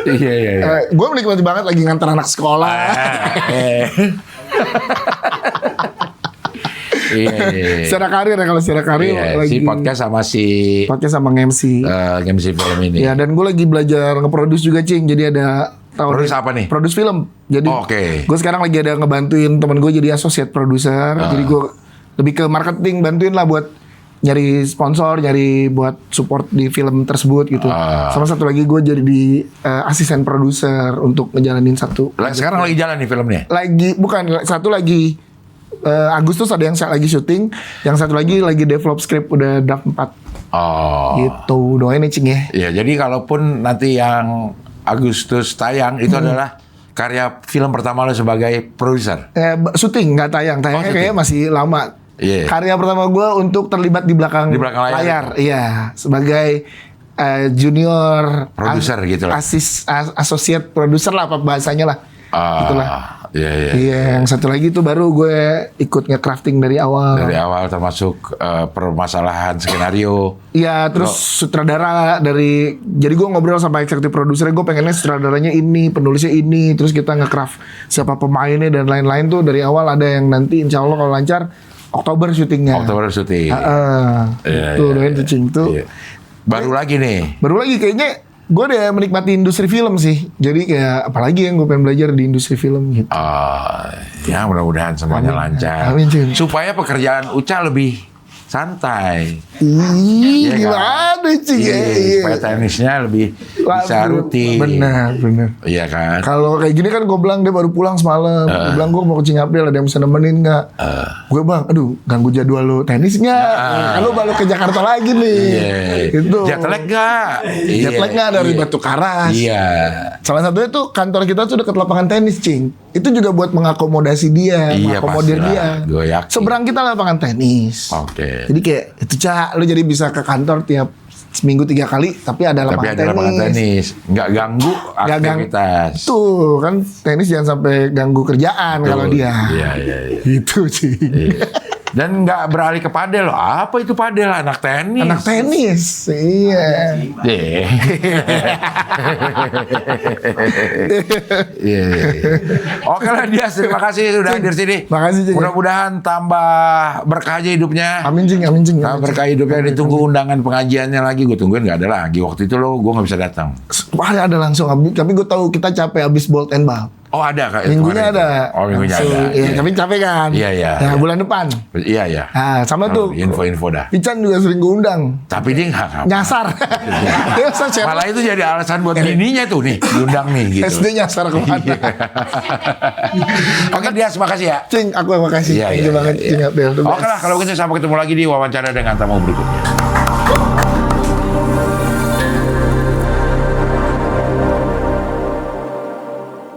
[SPEAKER 1] Iya.
[SPEAKER 2] Gue menikmati banget lagi ngantar anak sekolah. Secara karir ya, kalau secara karir lagi
[SPEAKER 1] si podcast sama
[SPEAKER 2] MC
[SPEAKER 1] film ini.
[SPEAKER 2] Ya, dan gue lagi belajar nge-produce juga Cing. Jadi ada
[SPEAKER 1] produce apa nih?
[SPEAKER 2] Produce film. Jadi gue sekarang lagi ada ngebantuin temen gue jadi associate producer. Jadi gue lebih ke marketing, bantuin lah buat nyari sponsor, nyari buat support di film tersebut gitu. Sama satu lagi gue jadi di asisten produser untuk ngejalanin satu.
[SPEAKER 1] Sekarang lagi jalan nih filmnya?
[SPEAKER 2] Satu lagi Agustus ada yang lagi syuting, yang satu lagi develop script udah draft 4. Gitu, doain nih Cing ya.
[SPEAKER 1] Iya, jadi kalaupun nanti yang Agustus tayang itu adalah karya film pertama lo sebagai produser.
[SPEAKER 2] Syuting nggak tayangnya kayaknya masih lama. Karya pertama gue untuk terlibat di belakang layar. Iya, sebagai junior
[SPEAKER 1] produser gitu lah.
[SPEAKER 2] Associate producer lah apa bahasanya lah. Gitulah.
[SPEAKER 1] Iya.
[SPEAKER 2] Yang satu lagi tuh baru gue ikut nge-crafting dari awal.
[SPEAKER 1] Dari awal termasuk permasalahan skenario.
[SPEAKER 2] Iya, terus sutradara jadi gue ngobrol sama eksekutif produsernya, gue pengennya sutradaranya ini, penulisnya ini, terus kita nge-craft siapa pemainnya dan lain-lain tuh dari awal. Ada yang nanti insya Allah kalau lancar Oktober syutingnya. Tuh doain Cing tuh.
[SPEAKER 1] Baru lagi
[SPEAKER 2] kayaknya gue udah menikmati industri film sih. Jadi kayak apalagi yang gue pengen belajar di industri film gitu.
[SPEAKER 1] Ya mudah-mudahan semuanya lancar.
[SPEAKER 2] Amin.
[SPEAKER 1] Supaya pekerjaan Uca lebih santai.
[SPEAKER 2] Gimana Cing?
[SPEAKER 1] Supaya tenisnya lebih bisa rutin.
[SPEAKER 2] Benar.
[SPEAKER 1] Iya kan?
[SPEAKER 2] Kalau kayak gini kan gue bilang dia baru pulang semalam. Gue bilang gue mau ke Cingapil, ada yang bisa nemenin nggak? Gue bang, aduh ganggu jadwal lo tenis nggak? Kalau balik ke Jakarta lagi nih. Gitu.
[SPEAKER 1] Jet lag nggak?
[SPEAKER 2] Jet lag nggak dari Batu Karas.
[SPEAKER 1] Iya.
[SPEAKER 2] Salah satunya tuh kantor kita tuh dekat lapangan tenis Cing. Itu juga buat mengakomodasi dia, mengakomodir dia.
[SPEAKER 1] Gue yakin.
[SPEAKER 2] Seberang kita lapangan tenis. Jadi kayak itu lu jadi bisa ke kantor tiap seminggu 3 kali, tapi ada lapangan tenis.
[SPEAKER 1] Nggak ganggu aktivitas.
[SPEAKER 2] Tuh kan tenis jangan sampai ganggu kerjaan kalau dia.
[SPEAKER 1] Iya.
[SPEAKER 2] Itu sih.
[SPEAKER 1] Dan nggak beralih ke padel loh. Apa itu padel? Anak tenis.
[SPEAKER 2] Anak tenis. Iya.
[SPEAKER 1] Iya. Iya. Oke lah Dias, terima kasih sudah hadir sini.
[SPEAKER 2] Makasih, Cing.
[SPEAKER 1] Mudah-mudahan tambah berkah aja hidupnya.
[SPEAKER 2] Amin Cing, amin Cing.
[SPEAKER 1] Tambah berkah hidupnya. Ditunggu undangan pengajiannya lagi. Gue tungguin nggak ada lagi. Waktu itu lo gue nggak bisa datang.
[SPEAKER 2] Wah, ada langsung. Tapi gue tahu kita capek habis Bolt and Ball.
[SPEAKER 1] Oh ada kak.
[SPEAKER 2] Minggunya
[SPEAKER 1] kemarin.
[SPEAKER 2] ada.
[SPEAKER 1] Oh minggunya
[SPEAKER 2] Langsung.
[SPEAKER 1] ada.
[SPEAKER 2] Iya, tapi capek kan.
[SPEAKER 1] Iya, iya,
[SPEAKER 2] Nah,
[SPEAKER 1] iya.
[SPEAKER 2] bulan depan.
[SPEAKER 1] Iya iya.
[SPEAKER 2] Nah, sama tuh.
[SPEAKER 1] Info-info dah.
[SPEAKER 2] Ican juga sering gue undang.
[SPEAKER 1] Tapi dia nggak.
[SPEAKER 2] Nyasar. Dia nyasar siapa?
[SPEAKER 1] Malah itu jadi alasan buat bininya tuh nih diundang nih gitu.
[SPEAKER 2] SD nyasar kemana?
[SPEAKER 1] Oke Dias, makasih ya.
[SPEAKER 2] Cing, aku yang makasih.
[SPEAKER 1] Iya,
[SPEAKER 2] Thank
[SPEAKER 1] iya,
[SPEAKER 2] you banget,
[SPEAKER 1] iya.
[SPEAKER 2] Cing Abdel. The
[SPEAKER 1] Oke
[SPEAKER 2] best.
[SPEAKER 1] lah kalau gitu sampai ketemu lagi di wawancara dengan tamu berikutnya.